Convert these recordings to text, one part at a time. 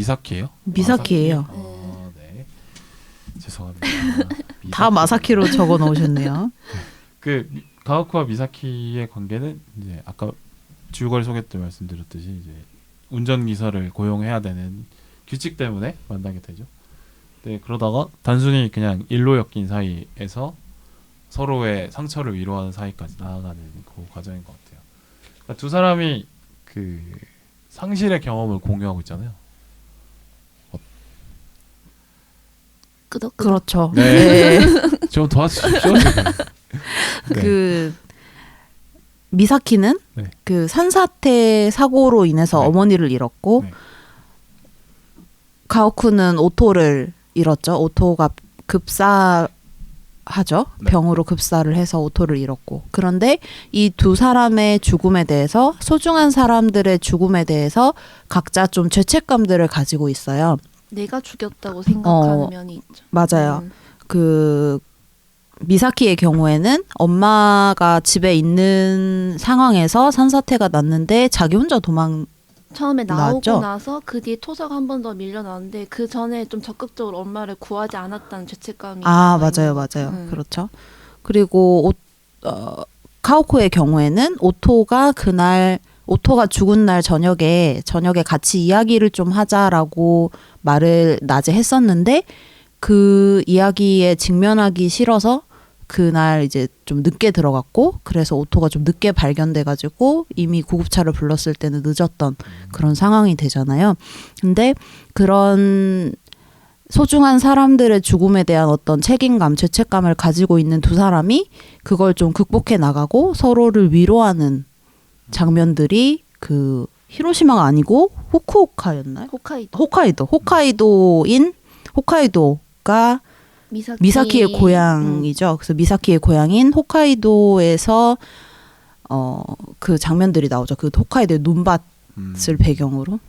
미사키예요? 미사키예요. 네. 죄송합니다. 다 마사키로 적어 놓으셨네요. 그 가오쿠와 미사키의 관계는 이제 아까 줄거리 소개 때 말씀드렸듯이 이제 운전기사를 고용해야 되는 규칙 때문에 만나게 되죠. 네, 그러다가 단순히 그냥 일로 엮인 사이에서 서로의 상처를 위로하는 사이까지 나아가는 그 과정인 것 같아요. 그러니까 두 사람이 그 상실의 경험을 공유하고 있잖아요. 끄덕끄덕. 그렇죠. 네. 좀 도와주십시오. 네. 그 미사키는 네. 그 산사태 사고로 인해서 네. 어머니를 잃었고 네. 가오쿠는 오토를 잃었죠. 오토가 급사하죠. 네. 병으로 급사를 해서 오토를 잃었고 그런데 이 두 사람의 죽음에 대해서 소중한 사람들의 죽음에 대해서 각자 좀 죄책감들을 가지고 있어요. 내가 죽였다고 생각하는 면이 있죠. 맞아요. 그 미사키의 경우에는 엄마가 집에 있는 상황에서 산사태가 났는데 자기 혼자 처음에 나오고 나왔죠? 나서 그 뒤에 토사가 한 번 더 밀려나는데 그 전에 좀 적극적으로 엄마를 구하지 않았다는 죄책감이 맞아요, 있는 맞아요. 것 같아요. 그렇죠. 그리고 카오코의 경우에는 오토가 죽은 날 저녁에 같이 이야기를 좀 하자라고 말을 낮에 했었는데 그 이야기에 직면하기 싫어서 그날 이제 좀 늦게 들어갔고 그래서 오토가 좀 늦게 발견돼가지고 이미 구급차를 불렀을 때는 늦었던 그런 상황이 되잖아요. 근데 그런 소중한 사람들의 죽음에 대한 어떤 책임감, 죄책감을 가지고 있는 두 사람이 그걸 좀 극복해 나가고 서로를 위로하는 장면들이 그 히로시마가 아니고 후쿠오카였나요? 호카이도가 미사키의 고향이죠. 그래서 미사키의 고향인 호카이도에서 그 장면들이 나오죠. 그 홋카이도의 눈밭을 배경으로.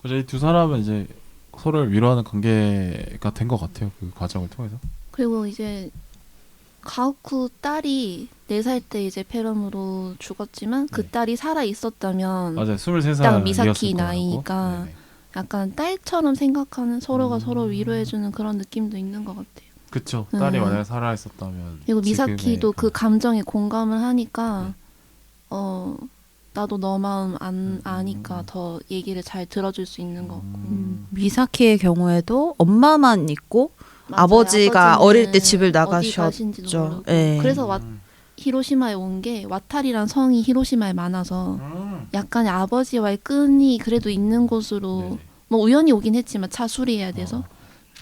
그래서 이 두 사람은 이제 서로를 위로하는 관계가 된 것 같아요. 그 과정을 통해서. 그리고 이제 가오쿠 딸이 4살 때 이제 폐렴으로 죽었지만 그 네. 딸이 살아 있었다면 맞아요. 23살 딱 미사키 나이니까 약간 딸처럼 생각하는 서로가 서로 위로해주는 그런 느낌도 있는 것 같아요. 그쵸. 딸이 만약에 살아 있었다면 그리고 미사키도 그 지금의 감정에 공감을 하니까 나도 너 마음 아니까 더 얘기를 잘 들어줄 수 있는 것 같고. 미사키의 경우에도 엄마만 있고 맞아요. 아버지가 아버지는 어릴 때 집을 어디 가신지도 나가셨죠. 모르고. 네. 그래서 히로시마에 온 게 와타리란 성이 히로시마에 많아서 약간의 아버지와의 끈이 그래도 있는 곳으로 네네. 뭐 우연히 오긴 했지만 차 수리해야 돼서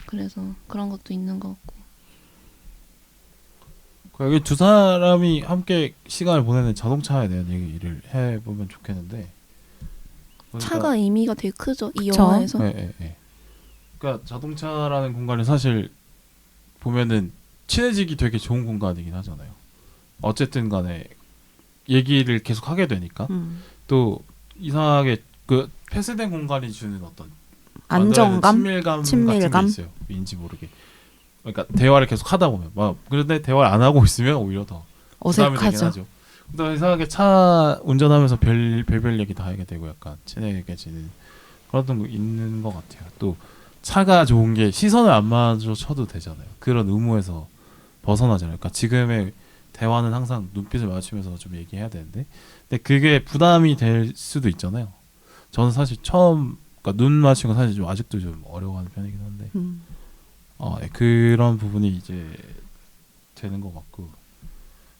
그래서 그런 것도 있는 것 같고. 여기 두 사람이 함께 시간을 보내는 자동차에 대한 얘기를 해보면 좋겠는데 차가 의미가 되게 크죠 이 그쵸? 영화에서. 네. 그러니까 자동차라는 공간이 사실 보면은 친해지기 되게 좋은 공간이긴 하잖아요. 어쨌든 간에 얘기를 계속 하게 되니까 또 이상하게 그 폐쇄된 공간이 주는 어떤 안정감, 친밀감 같은 게 있어요. 왠지 모르게. 그러니까 대화를 계속 하다 보면 그런데 대화를 안 하고 있으면 오히려 더 부담이 되긴 어색하죠. 하죠. 근데 이상하게 차 운전하면서 별별 얘기 다 하게 되고 약간 친해지는 그런 거 있는 것 같아요. 또 차가 좋은 게 시선을 안 마주쳐도 되잖아요. 그런 의무에서 벗어나잖아요. 그러니까 지금의 대화는 항상 눈빛을 마주치면서 좀 얘기해야 되는데 근데 그게 부담이 될 수도 있잖아요. 저는 사실 그러니까 눈 마주치는 건 사실 좀 아직도 좀 어려워하는 편이긴 한데 네, 그런 부분이 이제 되는 것 같고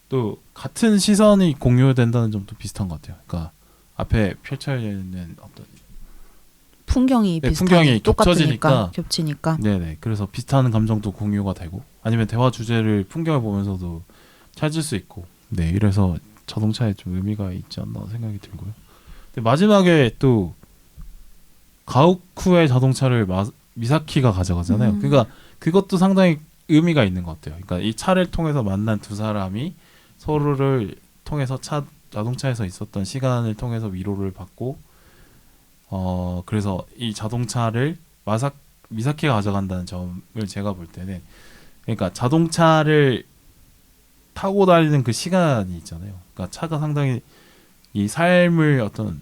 또 같은 시선이 공유된다는 점도 비슷한 것 같아요. 그러니까 앞에 펼쳐있는 어떤 풍경이 풍경이 똑같으니까 겹치니까. 네네. 그래서 비슷한 감정도 공유가 되고 아니면 대화 주제를 풍경을 보면서도 찾을 수 있고 네 이래서 자동차에 좀 의미가 있지 않나 생각이 들고요. 근데 마지막에 또 가오쿠의 자동차를 미사키가 가져가잖아요. 그러니까 그것도 상당히 의미가 있는 것 같아요. 그러니까 이 차를 통해서 만난 두 사람이 서로를 통해서 자동차에서 있었던 시간을 통해서 위로를 받고 그래서 이 자동차를 미사키가 가져간다는 점을 제가 볼 때는 그러니까 자동차를 타고 다니는 그 시간이 있잖아요. 그러니까 차가 상당히 이 삶을 어떤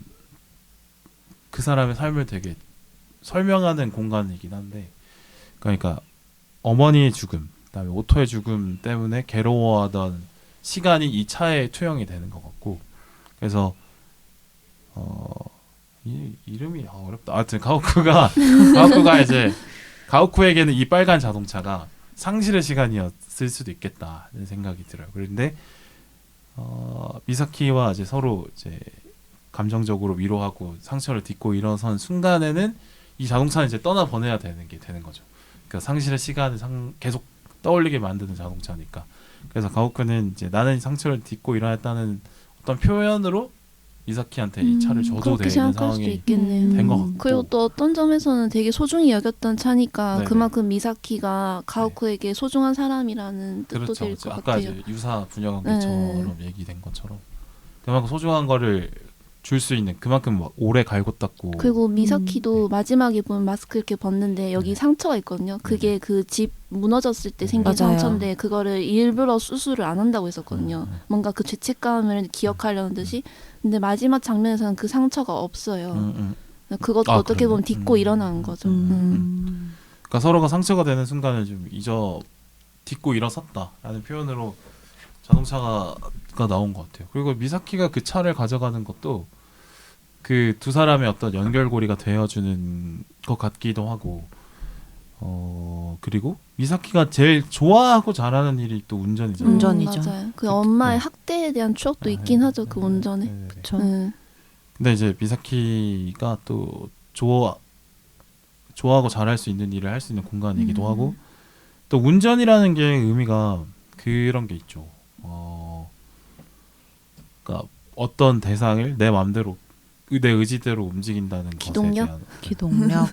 그 사람의 삶을 되게 설명하는 공간이긴 한데, 그러니까 어머니의 죽음, 그다음에 오토의 죽음 때문에 괴로워하던 시간이 이 차에 투영이 되는 것 같고, 그래서 이름이 어렵다. 하여튼 가오쿠가 이제 가오쿠에게는 이 빨간 자동차가 상실의 시간이었을 수도 있겠다는 생각이 들어요. 그런데 미사키와 이제 서로 이제 감정적으로 위로하고 상처를 딛고 일어선 순간에는 이 자동차는 이제 떠나 보내야 되는 거죠. 그러니까 상실의 시간을 계속 떠올리게 만드는 자동차니까. 그래서 가오쿠는 이제 나는 상처를 딛고 일어났다는 어떤 표현으로 미사키한테 이 차를 줘도 그렇게 되는 생각할 수도 상황이 있겠네요. 된 것 같고. 그리고 또 어떤 점에서는 되게 소중히 여겼던 차니까 네네. 그만큼 미사키가 가오쿠에게 소중한 사람이라는 뜻도 그렇죠. 될 것 아까 같아요. 이제 유사 분야관계처럼 얘기된 것처럼 그만큼 소중한 거를 줄 수 있는, 그만큼 막 오래 갈고 닦고. 그리고 미사키도 마지막에 보면 마스크 이렇게 벗는데 여기 네. 상처가 있거든요. 그게 그 집 무너졌을 때 생긴 맞아요. 상처인데 그거를 일부러 수술을 안 한다고 했었거든요. 음. 뭔가 그 죄책감을 기억하려는 듯이. 근데 마지막 장면에서는 그 상처가 없어요. 그것도 어떻게 보면 딛고 일어난 거죠. 그러니까 서로가 상처가 되는 순간을 좀 딛고 일어섰다라는 표현으로 자동차가 나온 것 같아요. 그리고 미사키가 그 차를 가져가는 것도 그 두 사람의 어떤 연결고리가 되어주는 것 같기도 하고, 그리고 미사키가 제일 좋아하고 잘하는 일이 또 운전이잖아요. 운전이죠. 맞아요. 그 엄마의 네. 학대에 대한 추억도 있긴 하죠. 그 운전에. 네네네. 그렇죠. 근데 이제 미사키가 또 좋아하고 잘할 수 있는 일을 할 수 있는 공간이기도 하고, 또 운전이라는 게 의미가 그런 게 있죠. 그러니까 어떤 대상을 내 마음대로 내 의지대로 움직인다는 기동력? 것에 대한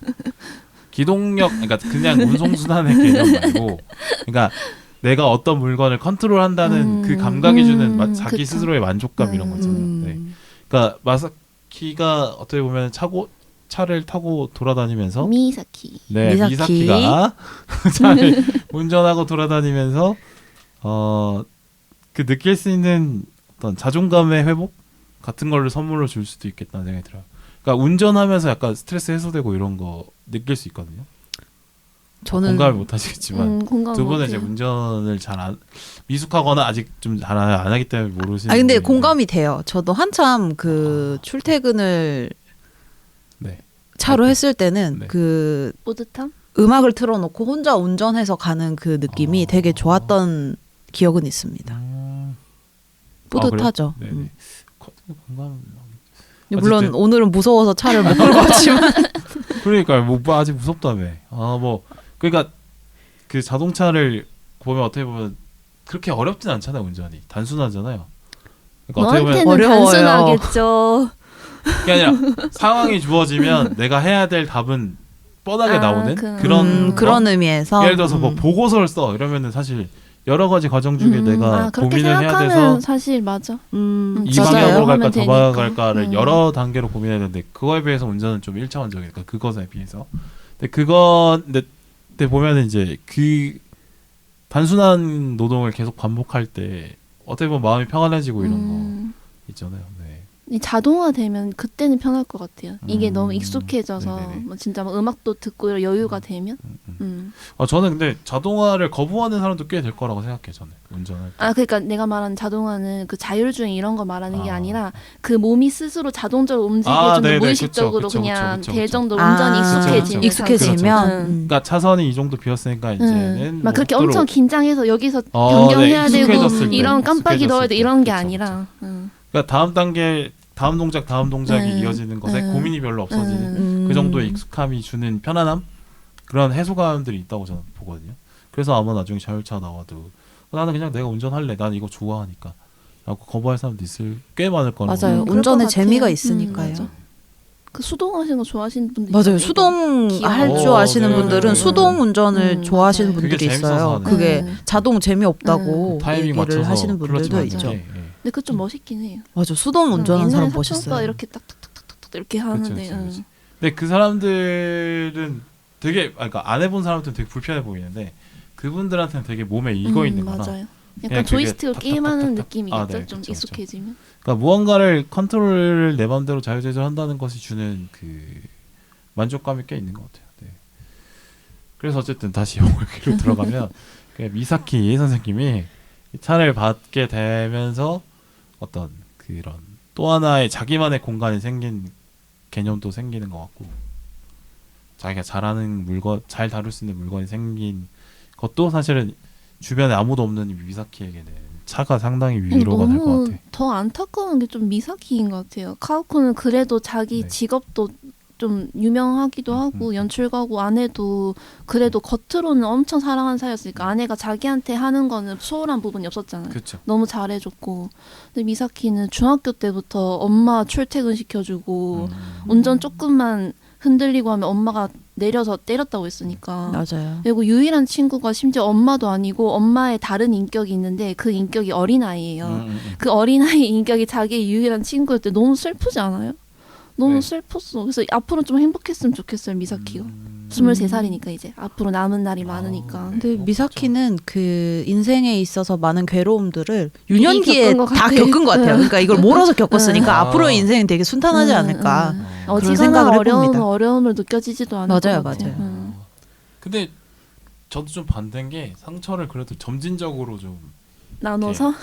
기동력. 그러니까 그냥 운송수단의 개념 말고, 그러니까 내가 어떤 물건을 컨트롤한다는 그 감각이 주는 자기 그쵸. 스스로의 만족감 이런 거 있잖아요. 네. 그러니까 마사키가 어떻게 보면 차를 타고 돌아다니면서 미사키. 네, 미사키. 미사키가 차를 운전하고 돌아다니면서 그 느낄 수 있는 어떤 자존감의 회복 같은 거를 선물로 줄 수도 있겠다는 생각이 들어요. 그러니까 운전하면서 약간 스트레스 해소되고 이런 거 느낄 수 있거든요. 저는 공감을 못 하시겠지만 공감 두 분은 못해요. 이제 운전을 미숙하거나 아직 좀 잘 안 하기 때문에 모르시는. 근데 분들인데. 공감이 돼요. 저도 한참 그 출퇴근을 네. 차로 네. 했을 때는 네. 그 뿌듯함? 음악을 틀어놓고 혼자 운전해서 가는 그 느낌이 되게 좋았던 기억은 있습니다. 뿌듯하죠. 네네. 공감. 물론 어쨌든. 오늘은 무서워서 차를 못 끌고 왔지만 그러니까 뭐 아직 무섭다며. 그러니까 그 자동차를 보면 어떻게 보면 그렇게 어렵진 않잖아요. 운전이 단순하잖아요. 그러니까 어떻게 보면 너한테는 어려워요. 단순하겠죠. 그게 아니라 상황이 주어지면 내가 해야 될 답은 뻔하게 나오는 그런 거? 그런 의미에서 예를 들어서 뭐 보고서를 써 이러면은 사실 여러 가지 과정 중에 내가 그렇게 고민을 해야 생각하면 돼서 사실 맞아. 이 맞아요. 방향으로 갈까 하면 저 되니까. 방향으로 갈까를 여러 단계로 고민해야 되는데 그거에 비해서 운전은 좀 1차원적이니까 그것에 비해서. 근데 보면은 이제 그 단순한 노동을 계속 반복할 때 어떻게 보면 마음이 평안해지고 이런 거 있잖아요. 네. 이 자동화 되면 그때는 편할 것 같아요. 이게 너무 익숙해져서 네네네. 뭐 진짜 막 음악도 듣고 이런 여유가 되면. 저는 근데 자동화를 거부하는 사람도 꽤 될 거라고 생각해요. 저는 운전할 때. 그러니까 내가 말하는 자동화는 그 자율주행 이런 거 말하는 게 아니라 그 몸이 스스로 자동적으로 움직여주는 네네. 무의식적으로 그쵸, 그냥 그쵸, 될 그쵸. 정도로 운전이 익숙해지면 익숙해지면 그러니까 차선이 이 정도 비었으니까 이제는 막 그렇게 속도로- 엄청 긴장해서 여기서 변경해야 네, 되고 익숙해졌을 때, 이런 깜빡이 넣어야 돼 익숙해졌을 이런 게 때. 아니라 그러니까 다음 동작이 네. 이어지는 것에 네. 고민이 별로 없어지는 그 정도의 익숙함이 주는 편안함, 그런 해소감들이 있다고 저는 보거든요. 그래서 아마 나중에 자율차 나와도 나는 그냥 내가 운전할래, 난 이거 좋아하니까 라고 거부할 사람도 꽤 많을 거라고. 맞아요. 그럴 운전에 것 재미가 같아요. 있으니까요. 맞아. 그 수동하시는 거 좋아하시는 분들 맞아요. 있잖아요. 수동 기어. 할 줄 아시는 네, 분들은 네, 수동 운전을 네. 좋아하시는 맞아요. 분들이 그게 재밌어서 있어요. 하는 그게 거예요. 자동 재미없다고 타이밍 얘기를 맞춰서 하시는 클러치 분들도 맞는 있죠. 게, 예. 근데 그거 좀 멋있긴 해요. 맞아. 수동 운전하는 옛날에 사람 사촌오빠 멋있어요. 이렇게 딱딱딱딱딱 이렇게 하는데 그치. 근데 그 사람들은 되게 그러니까 안 해본 사람들은 되게 불편해 보이는데 그분들한테는 되게 몸에 익어 있는 거라 맞아요. 그냥 약간 그게 조이스틱으로 탁탁탁탁탁. 게임하는 느낌이겠죠. 네, 좀 그쵸, 그쵸. 익숙해지면. 그러니까 무언가를 컨트롤을 내 맘대로 자유조절한다는 것이 주는 그 만족감이 꽤 있는 것 같아요. 네. 그래서 어쨌든 다시 영어 얘기로 들어가면 그 미사키 선생님이 이 차를 받게 되면서 어떤 그런 또 하나의 자기만의 공간이 생긴 개념도 생기는 것 같고 자기가 잘하는 물건, 잘 다룰 수 있는 물건이 생긴 것도 사실은 주변에 아무도 없는 이 미사키에게는 차가 상당히 위로가 될 것 너무 같아. 더 안타까운 게 좀 미사키인 것 같아요. 카오코는 그래도 자기 네. 직업도 좀 유명하기도 하고 연출가고 아내도 그래도 겉으로는 엄청 사랑하는 사이였으니까 아내가 자기한테 하는 거는 소홀한 부분이 없었잖아요. 그렇죠. 너무 잘해줬고 근데 미사키는 중학교 때부터 엄마 출퇴근 시켜주고 운전 조금만 흔들리고 하면 엄마가 내려서 때렸다고 했으니까 맞아요. 그리고 유일한 친구가 심지어 엄마도 아니고 엄마의 다른 인격이 있는데 그 인격이 어린아이예요. 그 어린아이 인격이 자기의 유일한 친구일 때 너무 슬프지 않아요? 너무 네. 슬펐어. 그래서 앞으로 좀 행복했으면 좋겠어요, 미사키가. 23살이니까 이제 앞으로 남은 날이 많으니까. 근데 어, 미사키는 그 인생에 있어서 많은 괴로움들을 유년기에 겪은 것 다 같아. 겪은 것 같아요. 그러니까 이걸 몰아서 겪었으니까 아. 앞으로의 인생은 되게 순탄하지 않을까. 그런 어지간한 생각을 해봅니다. 어려움을 느껴지지도 않을 맞아요, 것 같아요. 맞아요. 근데 저도 좀 반대인 게 상처를 그래도 점진적으로 좀 나눠서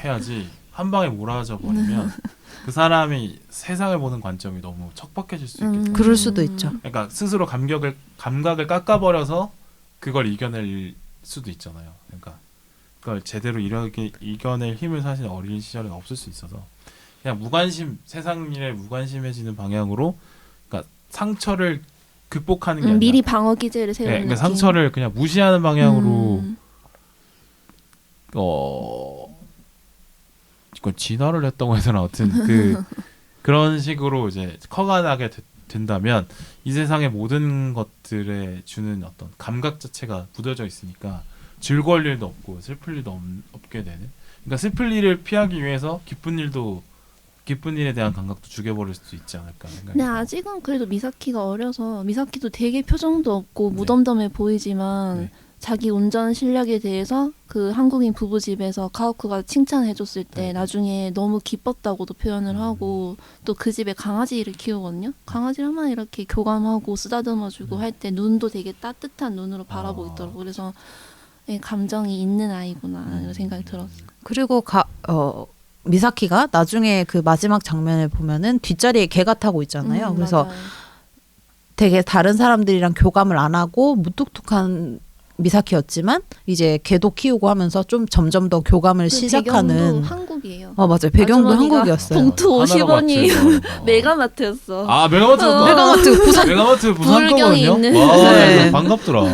해야지 한 방에 몰아져 버리면 그 사람이 세상을 보는 관점이 너무 척박해질 수 있겠다. 그럴 수도 있죠. 그러니까 스스로 감각을 깎아버려서 그걸 이겨낼 수도 있잖아요. 그러니까 그걸 제대로 이겨낼 힘을 사실 어린 시절에 없을 수 있어서 그냥 무관심 세상 일에 무관심해지는 방향으로 그러니까 상처를 극복하는 게 아니라 미리 방어 기제를 네, 세우는 그러니까 느낌. 상처를 그냥 무시하는 방향으로 음. 이건 진화를 했다고 해야 되나 하여튼 그런 식으로 이제 커가나게 된다면 이 세상의 모든 것들에 주는 어떤 감각 자체가 묻어져 있으니까 즐거울 일도 없고 슬플 일도 없게 되는 그러니까 슬플 일을 피하기 위해서 기쁜 일에 대한 감각도 죽여버릴 수도 있지 않을까 생각이 근데 들어요. 아직은 그래도 미사키가 어려서 미사키도 되게 표정도 없고 네. 무덤덤해 보이지만 네. 자기 운전 실력에 대해서 그 한국인 부부집에서 가오쿠가 칭찬해줬을 때 네. 나중에 너무 기뻤다고도 표현을 하고 또 그 집에 강아지를 키우거든요. 강아지를만 이렇게 교감하고 쓰다듬어주고 할 때 눈도 되게 따뜻한 눈으로 바라보고 있더라고. 그래서 예, 감정이 있는 아이구나 이런 생각이 들었어요. 그리고 미사키가 나중에 그 마지막 장면을 보면은 뒷자리에 개가 타고 있잖아요. 그래서 맞아요. 되게 다른 사람들이랑 교감을 안 하고 무뚝뚝한 미사키였지만 이제 개도 키우고 하면서 좀 점점 더 교감을 그 시작하는. 배경도 한국이에요. 맞아요. 배경도 아주머니가 한국이었어요. 봉투 하나가 50원이 맞죠. 메가마트였어. 아 메가마트였다. 메가마트 부산 부산 불경이 거거든요. 있는. 와 네. 이거 반갑더라.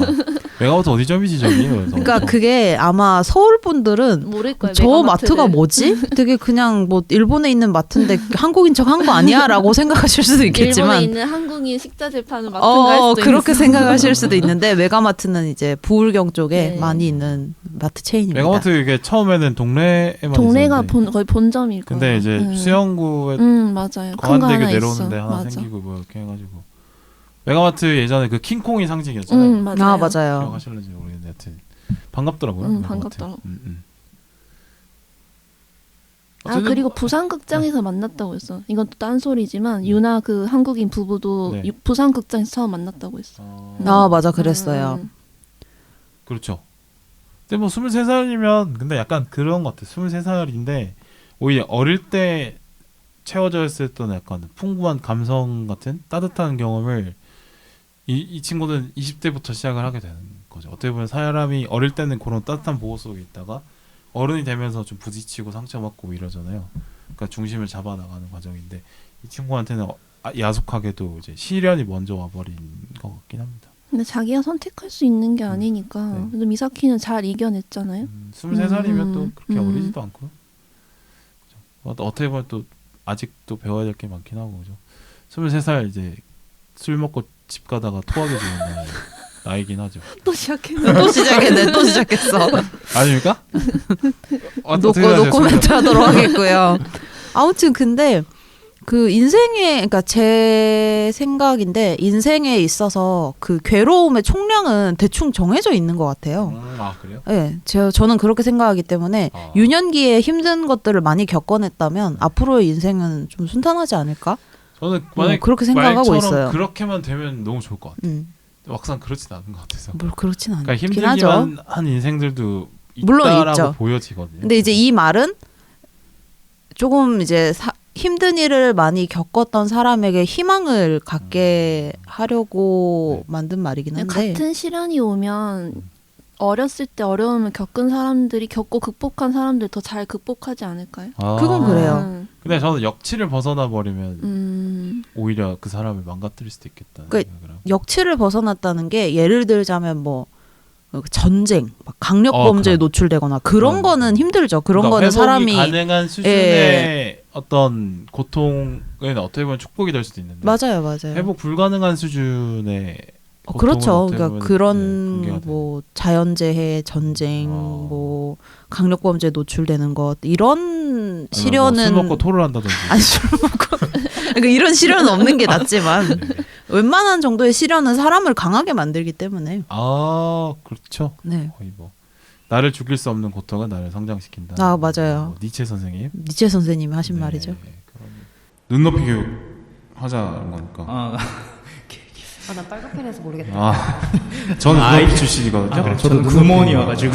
메가마트 어디점이지 저기? 그러니까 그게 아마 서울 분들은 모를 거예요. 저 메가마트를. 마트가 뭐지? 되게 그냥 뭐 일본에 있는 마트인데 한국인 척 한 거 아니야라고 생각하실 수도 일본에 있겠지만 있는 한국인 식자재 파는 마트인가 할 수도 그렇게 있어. 생각하실 수도 있는데 메가마트는 이제 부울경 쪽에 네. 많이 있는 마트 체인입니다. 메가마트 이게 처음에는 동네에만 동네가 있었는데 거의 본점일 거예요. 근데 이제 수영구에 맞아요. 큰 거 광안대교 하나 내려오는데 있어. 하나 맞아. 생기고 뭐 이렇게 해가지고 메가마트 예전에 그 킹콩이 상징이었잖아요. 맞아요. 아 맞아요. 기억하실는지 모르겠는데 하여튼 반갑더라고요. 메가마트. 반갑더라고. 아 어쨌든 그리고 부산극장에서 만났다고 했어. 이건 또 딴소리지만 유나 그 한국인 부부도 네. 부산극장에서 처음 만났다고 했어. 아 맞아 그랬어요. 그렇죠. 근데 뭐 23살이면 근데 약간 그런 것 같아. 23살인데 오히려 어릴 때 채워져 있었던 약간 풍부한 감성 같은 따뜻한 경험을 이 친구는 20대부터 시작을 하게 되는 거죠. 어떻게 보면 사람이 어릴 때는 그런 따뜻한 보호 속에 있다가 어른이 되면서 좀 부딪히고 상처받고 이러잖아요. 그러니까 중심을 잡아 나가는 과정인데 이 친구한테는 야속하게도 이제 시련이 먼저 와버린 것 같긴 합니다. 근데 자기가 선택할 수 있는 게 아니니까. 네. 근데 미사키는 잘 이겨냈잖아요. 23살이면 또 그렇게 음. 어리지도 않고 그죠? 어떻게 보면 또 아직도 배워야 될 게 많긴 하고 그죠? 23살 이제 술 먹고 집 가다가 토하게 되는 나이긴 하죠. 또 시작했네. 또 시작했어. 아닙니까? 노코멘트 하도록 하겠고요. 아무튼 근데 그 인생에 그러니까 제 생각인데 인생에 있어서 그 괴로움의 총량은 대충 정해져 있는 것 같아요. 아 그래요? 네, 저는 그렇게 생각하기 때문에 유년기에 힘든 것들을 많이 겪어냈다면 앞으로의 인생은 좀 순탄하지 않을까? 저는 만약 그렇게 생각하고 말처럼 있어요. 그렇게만 되면 너무 좋을 것 같아요. 막상 그렇진 않은 것 같아서. 뭘 그렇진 않긴 그러니까 하죠. 힘들기만 한 인생들도 물론 있다라고 있죠. 보여지거든요. 근데 이제 이 말은 조금 이제 힘든 일을 많이 겪었던 사람에게 희망을 갖게 하려고 만든 말이긴 한데 같은 시련이 오면 어렸을 때 어려움을 겪은 사람들이 겪고 극복한 사람들 더 잘 극복하지 않을까요? 그건 그래요. 근데 저는 역치를 벗어나 버리면 오히려 그 사람을 망가뜨릴 수도 있겠다. 그러니까 역치를 벗어났다는 게 예를 들자면 뭐 전쟁, 막 강력 범죄에 노출되거나 그런 거는 힘들죠. 그런 그러니까 거는 사람이 가능한 수준의 어떤 고통은 어떻게 보면 축복이 될 수도 있는데 맞아요. 회복 불가능한 수준의 그렇죠. 어떻게 그러니까 보면, 그런 뭐 자연재해, 전쟁, 뭐 강력 범죄에 노출되는 것 이런 시련은 술 먹고 토를 한다든지. 아니 술 먹고 그러니까 이런 시련은 없는 게 낫지만 웬만한 정도의 시련은 사람을 강하게 만들기 때문에 아 그렇죠. 네. 거의 뭐 나를 죽일 수 없는 고통은 나를 성장시킨다. 아 맞아요. 뭐 니체 선생님. 니체 선생님이 하신 말이죠. 그런 눈높이 교육 하자는 거니까. 나 빨갛게해서 모르겠다. 저는 눈높이 출신이거든요. 그래, 저도 구몬이어가지고.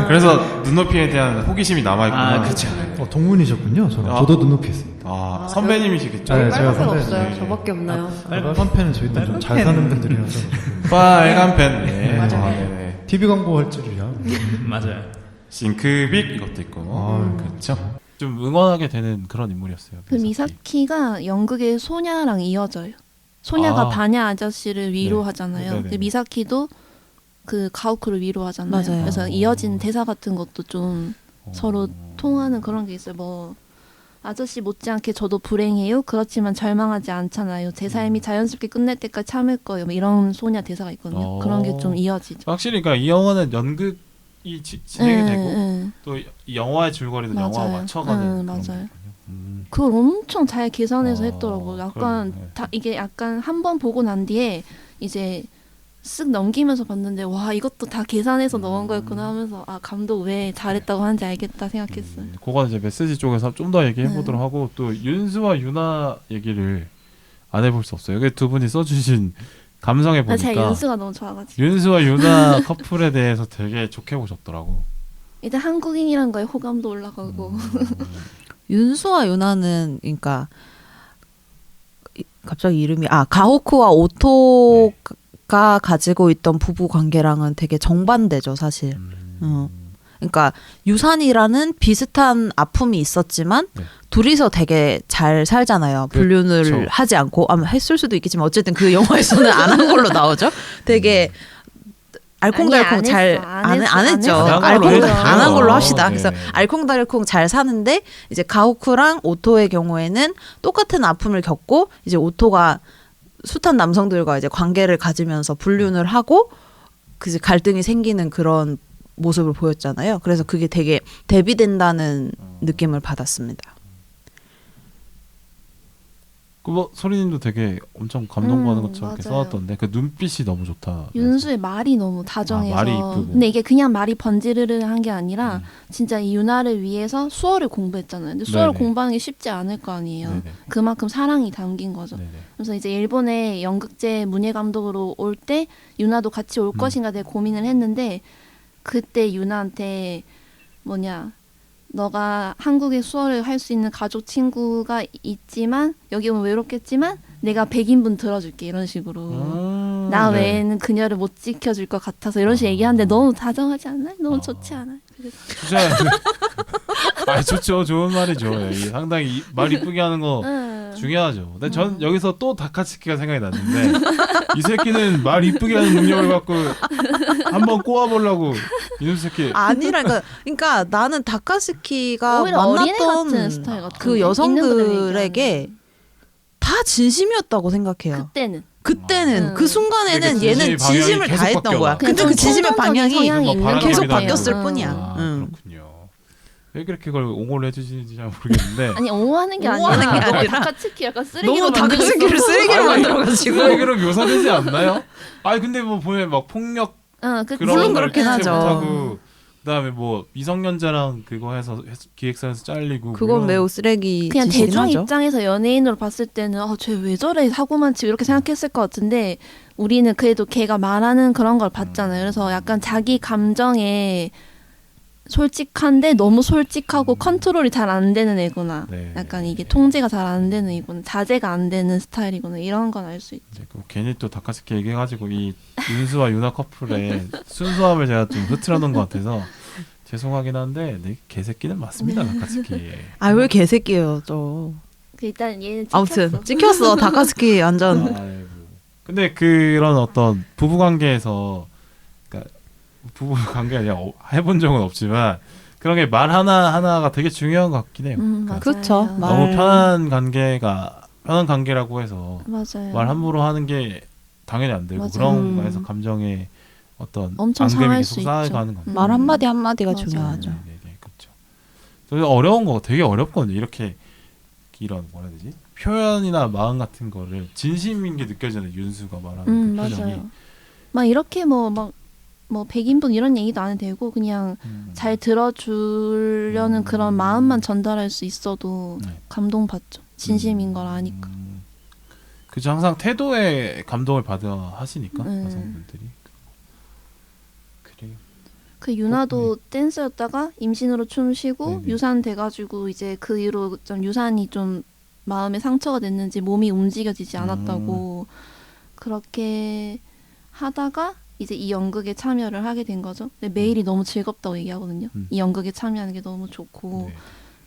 그래서 눈높이에 대한 호기심이 남아있구나. 그렇죠. 동문이셨군요. 저도 눈높이 했습니다. 선배님이시겠죠? 네, 빨간 제가 펜 선배. 없어요. 네. 저밖에 없나요? 빨간 펜은 저희도 좀 잘 사는 분들이라서 빨간 펜. 네. 맞아요. 네네. TV 광고 할 줄이야. 맞아요. 싱크빅 이것도 있고. 그렇죠. 좀 응원하게 되는 그런 인물이었어요. 그 미사키가 연극의 소냐랑 이어져요. 소냐가 바냐 아저씨를 위로하잖아요. 네네네. 근데 미사키도 그 가오쿠를 위로하잖아요. 맞아요. 그래서 이어진 대사 같은 것도 좀 서로 통하는 그런 게 있어요. 뭐 아저씨 못지않게 저도 불행해요. 그렇지만 절망하지 않잖아요. 제 삶이 자연스럽게 끝날 때까지 참을 거예요. 뭐 이런 소냐 대사가 있거든요. 그런 게 좀 이어지죠. 확실히 그러니까 이 영화는 연극이 진행이 되고 또 이 영화의 줄거리도 맞아요. 영화와 맞춰가는 맞아요. 그런 그걸 엄청 잘 계산해서 했더라고. 약간 그러네. 이게 약간 한 번 보고 난 뒤에 이제 쓱 넘기면서 봤는데 와 이것도 다 계산해서 넣은 거였구나 하면서 아 감독 왜 잘했다고 하는지 알겠다 생각했어요. 그거는 이제 메시지 쪽에서 좀 더 얘기해 보도록 하고 또 윤수와 유나 얘기를 안 해볼 수 없어요. 여기 두 분이 써주신 감성에 보니까 제가 윤수가 너무 좋아가지고 윤수와 유나 커플에 대해서 되게 좋게 보셨더라고. 일단 한국인이란 거에 호감도 올라가고 윤수와 유나는 그러니까 갑자기 이름이 가호쿠와 오토가 가지고 있던 부부 관계랑은 되게 정반대죠 사실. 그러니까 유산이라는 비슷한 아픔이 있었지만 둘이서 되게 잘 살잖아요. 불륜을 그렇죠. 하지 않고 했을 수도 있겠지만 어쨌든 그 영화에서는 안 한 걸로 나오죠. 되게 알콩달콩 아니, 잘 안 안 했죠. 했어. 안 한 걸로 합시다. 네. 그래서 알콩달콩 잘 사는데 이제 가오쿠랑 오토의 경우에는 똑같은 아픔을 겪고 이제 오토가 숱한 남성들과 이제 관계를 가지면서 불륜을 하고 그 갈등이 생기는 그런 모습을 보였잖아요. 그래서 그게 되게 대비된다는 느낌을 받았습니다. 뭐 소리님도 되게 엄청 감동받는 것처럼 이렇게 맞아요. 써놨던데 그 눈빛이 너무 좋다. 윤수의 말이 너무 다정해서 말이 이쁘고. 근데 이게 그냥 말이 번지르르 한 게 아니라 진짜 이 유나를 위해서 수어를 공부했잖아요. 근데 수어를 네네. 공부하는 게 쉽지 않을 거 아니에요. 네네. 그만큼 사랑이 담긴 거죠. 네네. 그래서 이제 일본의 연극제 문예 감독으로 올 때 유나도 같이 올 것인가 되게 고민을 했는데 그때 유나한테 너가 한국에 수어를 할 수 있는 가족 친구가 있지만 여기 오면 외롭겠지만 내가 100인분 들어줄게 이런 식으로 나 네. 외에는 그녀를 못 지켜줄 것 같아서 이런 식으로 얘기하는데 너무 다정하지 않나요? 너무 좋지 않아요? 그래서 진짜 좋죠. 좋은 말이죠. 이 상당히 말 이쁘게 하는 거 중요하죠. 근데 전 여기서 또 다카츠키가 생각이 났는데 이 새끼는 말 이쁘게 하는 능력을 갖고 한번 꼬아보려고 이놈 새끼. 그러니까 나는 다카스키가 오히려 어린애 같은 만났던 스타일 같은데? 그 있는 여성들에게 그대로 다 진심이었다고 생각해요. 그때는 그 순간에는 되게 얘는 진심의 진심을 방향이 다했던 계속 거야. 바뀌어. 근데 그 진심의 방향이 성향이 있는 계속 바람직하게 바뀌었을 거예요. 뿐이야. 그렇군요. 왜 그렇게 그걸 옹호를 해주시는지 잘 모르겠는데 아니 옹호하는 게 옹호하는 아니라 게 너무 아니라 다카츠키 약간 쓰레기로 너무 만들고 다카스키를 있어서. 쓰레기로 만들어가지고 쓰레기로 묘사되지 않나요? 아니 근데 뭐 보면 막 폭력 그치. 그런 물론 걸 그렇긴 캐치 하죠. 못하고 그다음에 뭐 미성년자랑 그거 해서 기획사에서 잘리고 그건 이런- 매우 쓰레기 그냥 짓이긴 대중 하죠. 입장에서 연예인으로 봤을 때는 쟤 왜 저래 사고만 치고 이렇게 생각했을 것 같은데 우리는 그래도 걔가 말하는 그런 걸 봤잖아요. 그래서 약간 자기 감정에 솔직한데 너무 솔직하고 컨트롤이 잘 안 되는 애구나. 네. 약간 이게 통제가 잘 안 되는 애구나. 자제가 안 되는 스타일이구나. 이런 건 알 수 있죠. 이제 그 괜히 또 다카스키 얘기해가지고 이 윤수와 유나 커플의 순수함을 제가 좀 흐트러놓은 것 같아서 죄송하긴 한데 네, 개새끼는 맞습니다 다카스키. 아 왜 개새끼예요 저. 일단 얘는 찍혔어. 아무튼 찍혔어. 다카스키 완전. 아이고. 근데 그런 어떤 부부 관계에서 그러니까 부부 관계 아니라 해본 적은 없지만 그런 게 말 하나 하나가 되게 중요한 것 같긴 해요. 그러니까 맞아요. 그렇죠. 너무 말- 편한 관계라고 해서 맞아요. 말 함부로 하는 게 당연히 안 되고 맞아요. 그런 거에서 감정에 어떤 엄청 앙금이 상할 계속 수 쌓여가는 거죠. 말 한마디 한마디가 맞아요. 중요하죠. 네, 그렇죠. 되게 어려운 거 되게 어렵거든요. 이렇게 이런 뭐라 해야 되지? 표현이나 마음 같은 거를 진심인 게 느껴지는 윤수가 말하는 그 표정이. 맞아요. 막 이렇게 뭐 100인분 이런 얘기도 안 해도 되고 그냥 잘 들어주려는 그런 마음만 전달할 수 있어도 네. 감동받죠. 진심인 걸 아니까. 그죠. 항상 태도에 감동을 받아 하시니까 네. 여성분들이. 그래요. 그 유나도 댄서였다가 임신으로 춤을 쉬고 네네. 유산 돼가지고 이제 그 이후로 좀 유산이 좀 마음에 상처가 됐는지 몸이 움직여지지 않았다고 그렇게 하다가 이제 이 연극에 참여를 하게 된 거죠. 근데 매일이 너무 즐겁다고 얘기하거든요. 이 연극에 참여하는 게 너무 좋고. 네.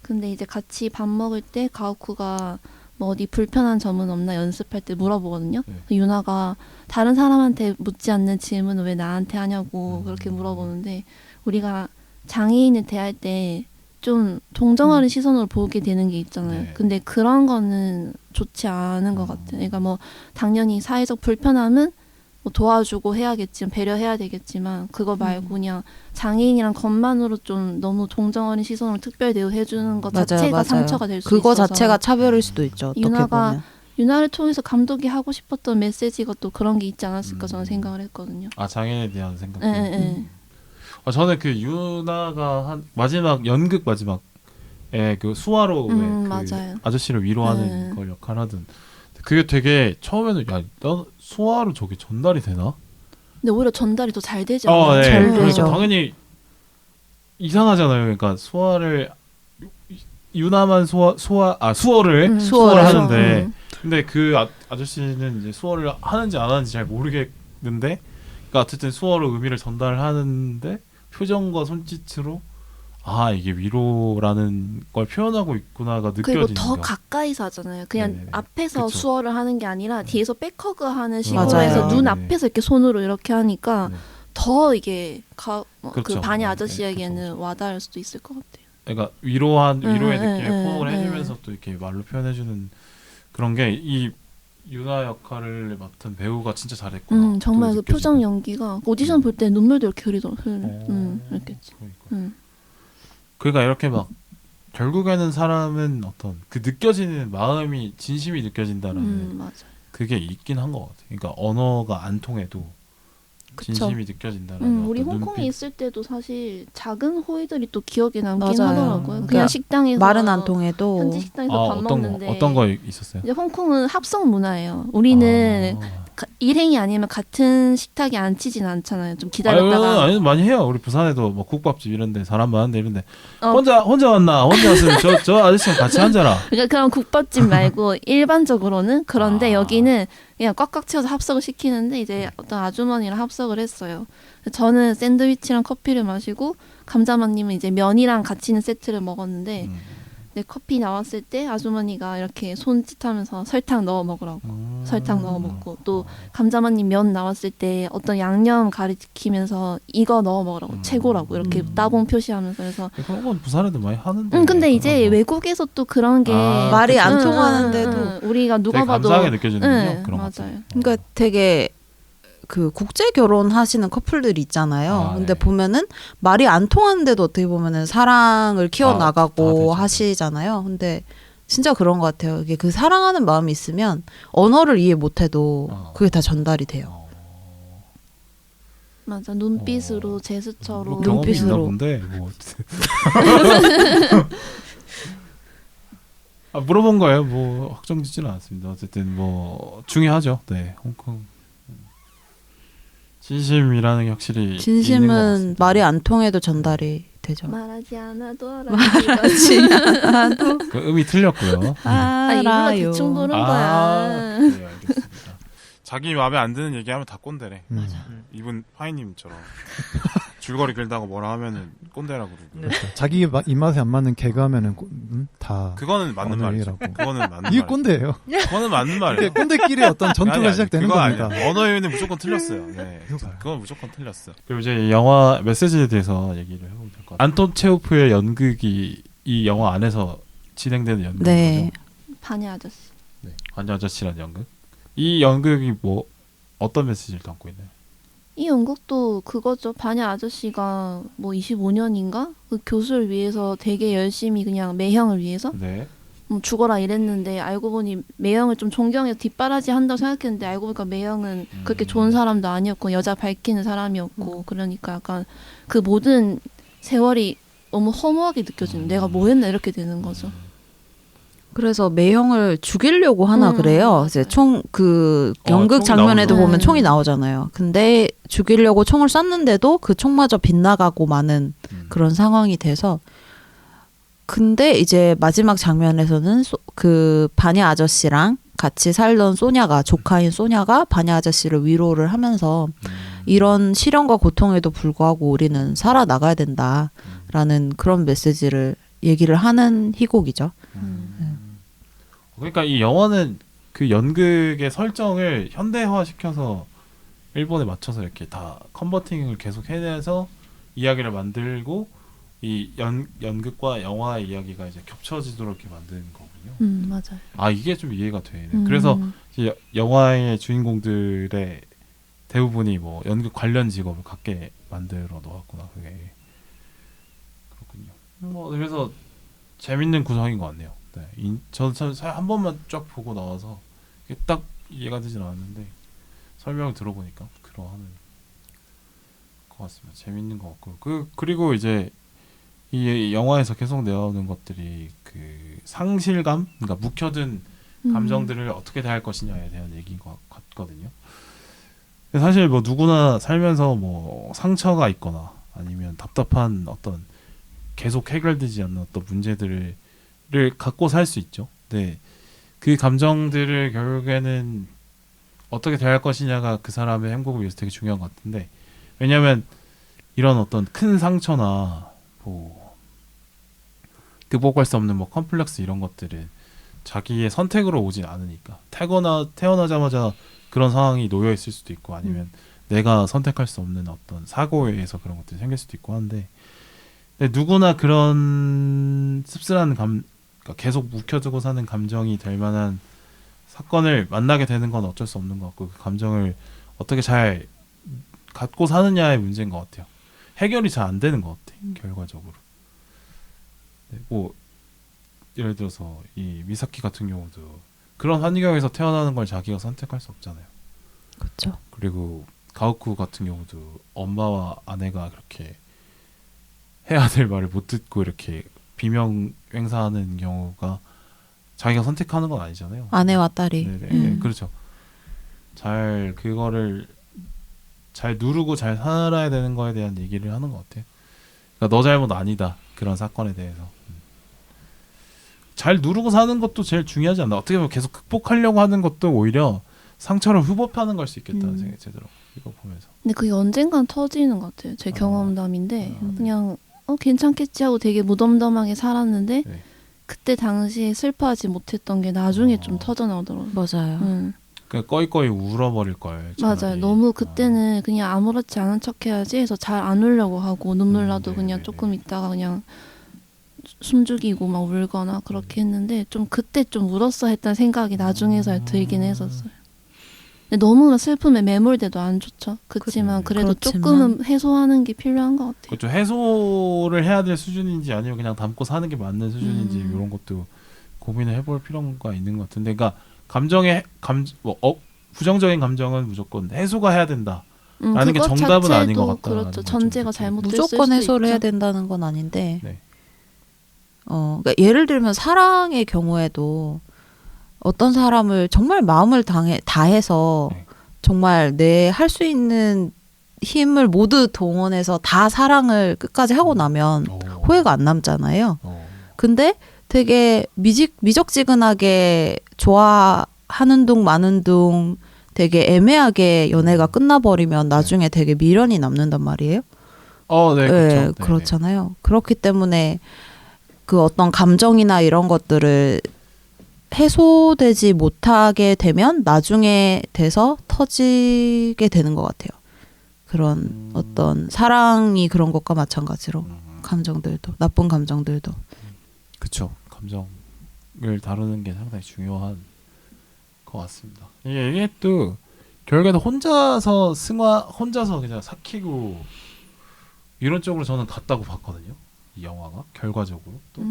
근데 이제 같이 밥 먹을 때 가오쿠가 뭐 어디 불편한 점은 없나 연습할 때 물어보거든요. 네. 유나가 다른 사람한테 묻지 않는 질문을 왜 나한테 하냐고 그렇게 물어보는데 우리가 장애인을 대할 때 좀 동정하는 시선으로 보게 되는 게 있잖아요. 네. 근데 그런 거는 좋지 않은 것 같아요. 그러니까 뭐 당연히 사회적 불편함은 뭐 도와주고 해야겠지만 배려해야 되겠지만 그거 말고 그냥 장애인이란 것만으로 좀 너무 동정하는 시선으로 특별 대우해주는 것 자체가 상처가 될 수 있어서 그거 자체가 차별일 수도 있죠. 어떻게 유나가 보면. 유나를 통해서 감독이 하고 싶었던 메시지가 또 그런 게 있지 않았을까 저는 생각을 했거든요. 아 장애인에 대한 생각. 예, 예, 예. 저는 그 유나가 한 마지막 연극 마지막에 그 수화로 그 맞아요. 아저씨를 위로하는 걸 역할하던 그게 되게 처음에는 야, 너 수화로 저게 전달이 되나? 근데 오히려 전달이 더 잘 되지 않아요? 네. 잘 그러니까 되죠. 당연히 이상하잖아요. 그러니까 수화를 유나만 수어를 수어를 하는데 근데 그 아저씨는 이제 수어를 하는지 안 하는지 잘 모르겠는데 그러니까 어쨌든 수어로 의미를 전달하는데 표정과 손짓으로 아 이게 위로라는 걸 표현하고 있구나가 그리고 느껴지는 더 거. 가까이서 하잖아요. 그냥 네네네. 앞에서 그쵸. 수어를 하는 게 아니라 뒤에서 백허그 하는 식으로 맞아요. 해서 눈 네네. 앞에서 이렇게 손으로 이렇게 하니까 네. 더 이게 그 그렇죠. 바니 네, 아저씨에게는 그쵸. 와닿을 수도 있을 것 같아요. 그러니까 위로의 네, 느낌을 네, 포옹을 네. 해주면서 또 이렇게 말로 표현해주는 그런 게 이 유나 역할을 맡은 배우가 진짜 잘했구나. 정말 또 그 표정 느껴지고. 연기가 오디션 볼 때 눈물도 이렇게 흐르더라고요. 이렇게. 그러니까. 그러니까 이렇게 막 결국에는 사람은 어떤 그 느껴지는 마음이 진심이 느껴진다라는 맞아. 그게 있긴 한 것 같아. 그러니까 언어가 안 통해도 그쵸. 진심이 느껴진다라는. 우리 어떤 홍콩에 눈빛. 있을 때도 사실 작은 호의들이 또 기억에 남긴 맞아요. 하더라고요. 그러니까 그냥 식당에서 말은 안 통해도 현지 식당에서 밥 먹는데 어떤 거 있었어요? 이제 홍콩은 합성 문화예요. 우리는 일행이 아니면 같은 식탁에 앉히진 않잖아요. 좀 기다렸다가 아니 많이 해요. 우리 부산에도 뭐 국밥집 이런데 사람 많은데 이런데 어. 혼자 왔나? 혼자 왔으면 저 아저씨랑 같이 앉아라. 그러니까 그런 국밥집 말고 일반적으로는 그런데 아. 여기는 그냥 꽉꽉 채워서 합석을 시키는데 이제 어떤 아주머니랑 합석을 했어요. 저는 샌드위치랑 커피를 마시고 감자맛님은 이제 면이랑 같이 있는 세트를 먹었는데 근데 커피 나왔을 때 아주머니가 이렇게 손짓하면서 설탕 넣어 먹으라고 설탕 넣어 먹고 또 감자맛님 면 나왔을 때 어떤 양념 가리키면서 이거 넣어 먹으라고 최고라고 이렇게 따봉 표시하면서 그래서 그런 건 부산에도 많이 하는데. 근데 이제 그런 거. 외국에서 또 그런 게 말이 안 그쵸. 통하는데도 우리가 누가 되게 봐도 감사하게 느껴지는군요. 그런 맞아요. 것들이. 그러니까 되게 그 국제 결혼하시는 커플들 있잖아요. 아, 근데 네. 보면은 말이 안 통하는데도 어떻게 보면은 사랑을 키워 다 나가고 되죠. 하시잖아요. 근데 진짜 그런 것 같아요. 이게 그 사랑하는 마음이 있으면 언어를 이해 못해도 그게 다 전달이 돼요. 맞아. 눈빛으로 제스처로 뭐 경험이 있나 눈빛으로. 본데 뭐 물어본 거예요. 뭐 확정짓지는 않았습니다. 어쨌든 뭐 중요하죠. 네, 홍콩 진심이라는 게 확실히 있는 것 진심은 같습니다. 말이 안 통해도 전달이 되죠. 말하지 않아도 알아지. 그 음이 틀렸고요. 아, 일부러 알아요. 대충 부른 아, 거야. 네, 알겠습니다. 자기 마음에 안 드는 얘기하면 다 꼰대래. 맞아. 이분 파이님처럼 줄거리 길다고 뭐라 하면은 꼰대라고 그러고. 자기 입맛에 안 맞는 개그하면은 다 그거는 맞는 말이죠. 언어유희라고. 그거는 맞는 이게 말이죠. 꼰대예요. 그거는 맞는 이게 말이에요. 꼰대끼리의 어떤 전투가 아니, 시작되는 그거 겁니다. 아니에요. 언어유희는 무조건 틀렸어요. 네, 그거요. 그건 무조건 틀렸어. 그리고 이제 영화 메시지에 대해서 얘기를 해보면 될 것 같아요. 안톤 체호프의 연극이 이 영화 안에서 진행되는 연극인 네. 거죠. 반야 아저씨. 네, 관자 아저씨라는 연극. 이 연극이 뭐 어떤 메시지를 담고 있나요? 이 연극도 그거죠. 반야 아저씨가 뭐 25년인가 그 교수를 위해서 되게 열심히 그냥 매형을 위해서 네. 뭐 죽어라 이랬는데 알고 보니 매형을 좀 존경해서 뒷바라지 한다고 생각했는데 알고 보니까 매형은 그렇게 좋은 사람도 아니었고 여자 밝히는 사람이었고 그러니까 약간 그 모든 세월이 너무 허무하게 느껴지는 내가 뭐 했나 이렇게 되는 거죠. 그래서 매형을 죽이려고 하나 그래요. 맞아요. 이제 총 그 연극 총이 장면에도 나오죠. 보면 총이 나오잖아요. 근데 죽이려고 총을 쐈는데도 그 총마저 빗나가고 마는 그런 상황이 돼서 근데 이제 마지막 장면에서는 그 바냐 아저씨랑 같이 살던 소냐가 조카인 소냐가 바냐 아저씨를 위로를 하면서 이런 시련과 고통에도 불구하고 우리는 살아나가야 된다라는 그런 메시지를 얘기를 하는 희곡이죠. 그러니까 이 영화는 그 연극의 설정을 현대화 시켜서 일본에 맞춰서 이렇게 다 컨버팅을 계속 해내서 이야기를 만들고 이 연극과 영화의 이야기가 이제 겹쳐지도록 이렇게 만드는 거군요. 맞아요. 아 이게 좀 이해가 되네. 그래서 이제 영화의 주인공들의 대부분이 뭐 연극 관련 직업을 갖게 만들어 놓았구나. 그게 그렇군요. 뭐 그래서 재밌는 구성인 것 같네요. 네, 저는 한 번만 쫙 보고 나와서 이게 딱 이해가 되진 않았는데 설명을 들어보니까 그러하는 것 같습니다. 재밌는 것 같고 그리고 이제 이 영화에서 계속 나오는 것들이 그 상실감, 그러니까 묵혀둔 감정들을 어떻게 대할 것이냐에 대한 얘기인 것 같거든요. 사실 뭐 누구나 살면서 뭐 상처가 있거나 아니면 답답한 어떤 계속 해결되지 않는 어떤 문제들을 갖고 살 수 있죠. 네, 그 감정들을 결국에는 어떻게 대할 것이냐가 그 사람의 행복을 위해서 되게 중요한 것 같은데 왜냐하면 이런 어떤 큰 상처나 뭐 극복할 수 없는 뭐 컴플렉스 이런 것들은 자기의 선택으로 오진 않으니까 태어나자마자 그런 상황이 놓여 있을 수도 있고 아니면 내가 선택할 수 없는 어떤 사고에 의해서 그런 것들이 생길 수도 있고 한데 근데 누구나 그런 씁쓸한 그러니까 계속 묵혀두고 사는 감정이 될 만한 사건을 만나게 되는 건 어쩔 수 없는 것 같고 그 감정을 어떻게 잘 갖고 사느냐의 문제인 것 같아요. 해결이 잘 안 되는 것 같아 결과적으로. 네, 뭐 예를 들어서 이 미사키 같은 경우도 그런 환경에서 태어나는 걸 자기가 선택할 수 없잖아요. 그렇죠. 그리고 가오쿠 같은 경우도 엄마와 아내가 그렇게 해야 될 말을 못 듣고 이렇게 비명 행사하는 경우가 자기가 선택하는 건 아니잖아요. 아내와 딸이. 네네. 네, 그렇죠. 잘 그거를 잘 누르고 잘 살아야 되는 거에 대한 얘기를 하는 것 같아요. 그러니까 너 잘못 아니다. 그런 사건에 대해서. 잘 누르고 사는 것도 제일 중요하지 않나. 어떻게 보면 계속 극복하려고 하는 것도 오히려 상처를 후보파는 걸 수 있겠다는 생각이 들더라고요. 이거 보면서. 근데 그게 언젠간 터지는 것 같아요. 제 경험담인데 그냥 괜찮겠지 하고 되게 무덤덤하게 살았는데 네. 그때 당시에 슬퍼하지 못했던 게 나중에 좀 터져 나오더라고요. 맞아요. 그러니까 꺼이꺼이 울어버릴 걸. 맞아요. 차라리. 너무 그때는 그냥 아무렇지 않은 척 해야지 해서 잘 안 울려고 하고 눈물 나도 그냥 조금 있다가 그냥 숨죽이고 막 울거나 그렇게 했는데 좀 그때 좀 울었어 했다는 생각이 나중에서 들긴 했었어요. 근데 너무 슬픔에 매몰돼도 안 좋죠. 그렇지만 그래도 그렇지만. 조금은 해소하는 게 필요한 것 같아요. 그렇죠. 해소를 해야 될 수준인지 아니면 그냥 담고 사는 게 맞는 수준인지 이런 것도 고민을 해볼 필요가 있는 것 같은데, 그러니까 부정적인 감정은 무조건 해소가 해야 된다. 라는 게 그것 정답은 아닌 자체도 것 같다라는 그렇죠. 걸 전제가 좀 잘못됐을 무조건 수도 해소를 있죠. 해야 된다는 건 아닌데, 네. 그러니까 예를 들면 사랑의 경우에도 어떤 사람을 정말 마음을 다해서 네. 정말 내 할 수 있는 힘을 모두 동원해서 다 사랑을 끝까지 하고 나면 후회가 안 남잖아요. 근데 되게 미적지근하게 좋아하는 둥 마는 둥 되게 애매하게 연애가 끝나버리면 나중에 되게 미련이 남는단 말이에요. 네, 그렇죠. 그렇잖아요. 그렇기 때문에 그 어떤 감정이나 이런 것들을 해소되지 못하게 되면 나중에 돼서 터지게 되는 것 같아요. 그런 어떤 사랑이 그런 것과 마찬가지로 감정들도, 나쁜 감정들도. 그렇죠. 감정을 다루는 게 상당히 중요한 것 같습니다. 이게 또 결국에는 혼자서 그냥 삭히고 이런 쪽으로 저는 갔다고 봤거든요. 이 영화가 결과적으로 또.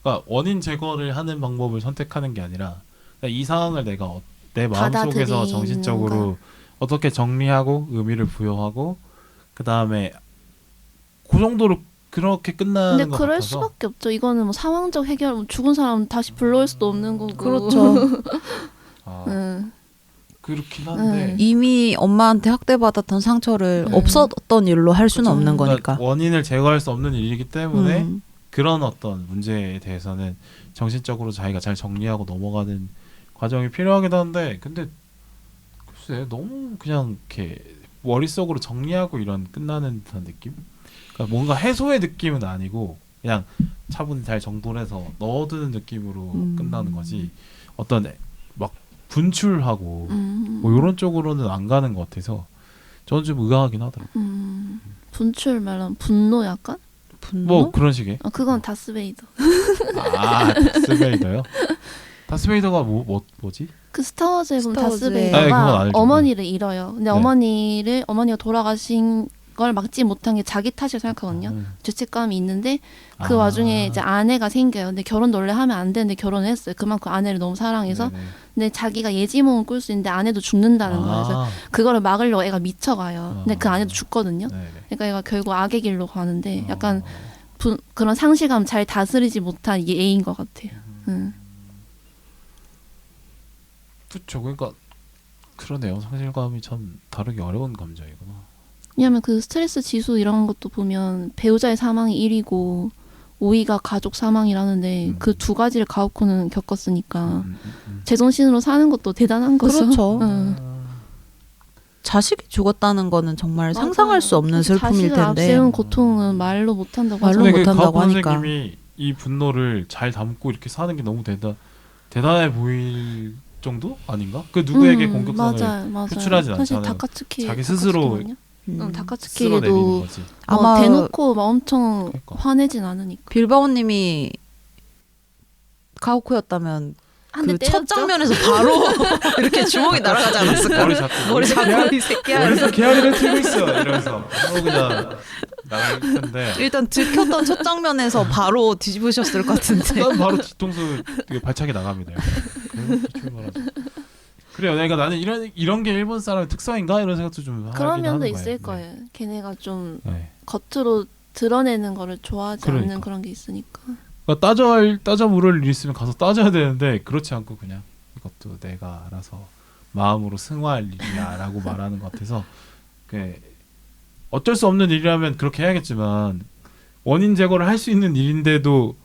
그러니까 원인 제거를 하는 방법을 선택하는 게 아니라 그러니까 이 상황을 내가 내 마음속에서 받아들이는 정신적으로 어떻게 정리하고 의미를 부여하고 그 다음에 그 정도로 그렇게 끝나는 근데 것 그럴 같아서. 수밖에 없죠. 이거는 뭐 상황적 해결, 뭐 죽은 사람 다시 불러올 수도 없는 거고. 그렇죠. 그렇긴 한데 이미 엄마한테 학대받았던 상처를 없었던 일로 할 수는 그죠. 없는 그러니까 거니까. 원인을 제거할 수 없는 일이기 때문에 음. 그런 어떤 문제에 대해서는 정신적으로 자기가 잘 정리하고 넘어가는 과정이 필요하기도 한데, 근데 글쎄 너무 그냥 이렇게 머릿속으로 정리하고 이런 끝나는 듯한 느낌? 그러니까 뭔가 해소의 느낌은 아니고 그냥 차분히 잘 정돈해서 넣어두는 느낌으로 끝나는 거지, 어떤 막 분출하고 뭐 이런 쪽으로는 안 가는 것 같아서 저는 좀 의아하긴 하더라고요. 분출 말하면 분노 약간? 분노? 뭐 그런 식의. 그건 다스베이더. 다스베이더요? 다스베이더가 뭐지? 그 스타워즈에 보면 스타워즈에. 네, 그건 다스베이더가 알죠. 어머니를 잃어요. 근데 네. 어머니가 돌아가신 걸 막지 못한 게 자기 탓이라고 생각하거든요. 죄책감이 있는데 그 와중에 이제 아내가 생겨요. 근데 결혼도 원래 하면 안 되는데 결혼을 했어요. 그만큼 아내를 너무 사랑해서. 네네. 근데 자기가 예지몽을 꿀 수 있는데 아내도 죽는다는 거예요. 그래서 그거를 막으려고 애가 미쳐가요. 근데 그 아내도 죽거든요. 네네. 그러니까 얘가 결국 악의 길로 가는데 약간 그런 상실감 잘 다스리지 못한 이게 애인 것 같아요. 그렇죠. 그러니까 그러네요. 상실감이 참 다루기 어려운 감정이구나. 왜냐하면 그 스트레스 지수 이런 것도 보면 배우자의 사망이 1위고 5위가 가족 사망이라는데 그 두 가지를 가오코는 겪었으니까 제정신으로 사는 것도 대단한 거죠. 그렇죠. 응. 자식이 죽었다는 거는 정말 맞아. 상상할 수 없는 슬픔일 자식을 텐데. 앞세운 고통은 말로 못한다고 말로 하죠. 근데 그 못한다고 가오코 하니까. 선생님이 이 분노를 잘 담고 이렇게 사는 게 너무 대단해 보일 정도 아닌가? 그 누구에게 공격성을 맞아요. 표출하진 사실 않잖아요. 다카츠키 자기 스스로 다카츠키거든요. 쓸어내리는 다카츠키에도 거지. 아마 대놓고 막 엄청 그러니까. 화내진 않으니까. 빌바오님이 가오코였다면 한 대 그 첫 때렸죠? 장면에서 바로 이렇게 주먹이 날아가지 않았을까? 머리 잡고 머리 잡고 이 새끼야. 머리에서 개아리를 튀고 있어 이러면서 그냥 나갈 텐데 일단 들켰던 첫 장면에서 바로 뒤집으셨을 것 같은데. 난 바로 뒤통수 발차기 나갑니다. 출발하죠. 그래요. 그러니까 나는 이런 게 일본 사람의 특성인가 이런 생각도 좀 하긴 그런 면도 하는 있을 거예요. 거예요. 걔네가 좀 네. 겉으로 드러내는 거를 좋아하지 그러니까. 않는 그런 게 있으니까. 그러니까 따져 물을 일 있으면 가서 따져야 되는데 그렇지 않고 그냥 이것도 내가 알아서 마음으로 승화할 일이야라고 말하는 것 같아서 어쩔 수 없는 일이라면 그렇게 해야겠지만 원인 제거를 할 수 있는 일인데도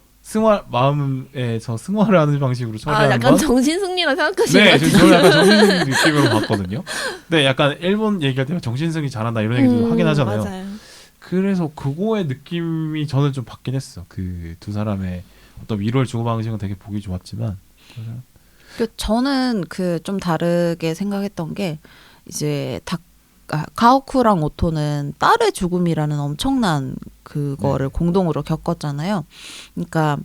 마음에서 승화를 하는 방식으로 처리하는 약간 건 정신승리라 생각하시는 네, 것 지금 같아요. 저는 약간 정신승리 느낌으로 봤거든요. 근데 약간 일본 얘기할 때 정신승리 잘한다 이런 얘기도 하긴 하잖아요. 맞아요. 그래서 그거의 느낌이 저는 좀 받긴 했어. 그 두 사람의 어떤 위로를 주고 방식은 되게 보기 좋았지만 저는 그 좀 다르게 생각했던 게 이제 가오쿠랑 오토는 딸의 죽음이라는 엄청난 그거를 공동으로 겪었잖아요. 그러니까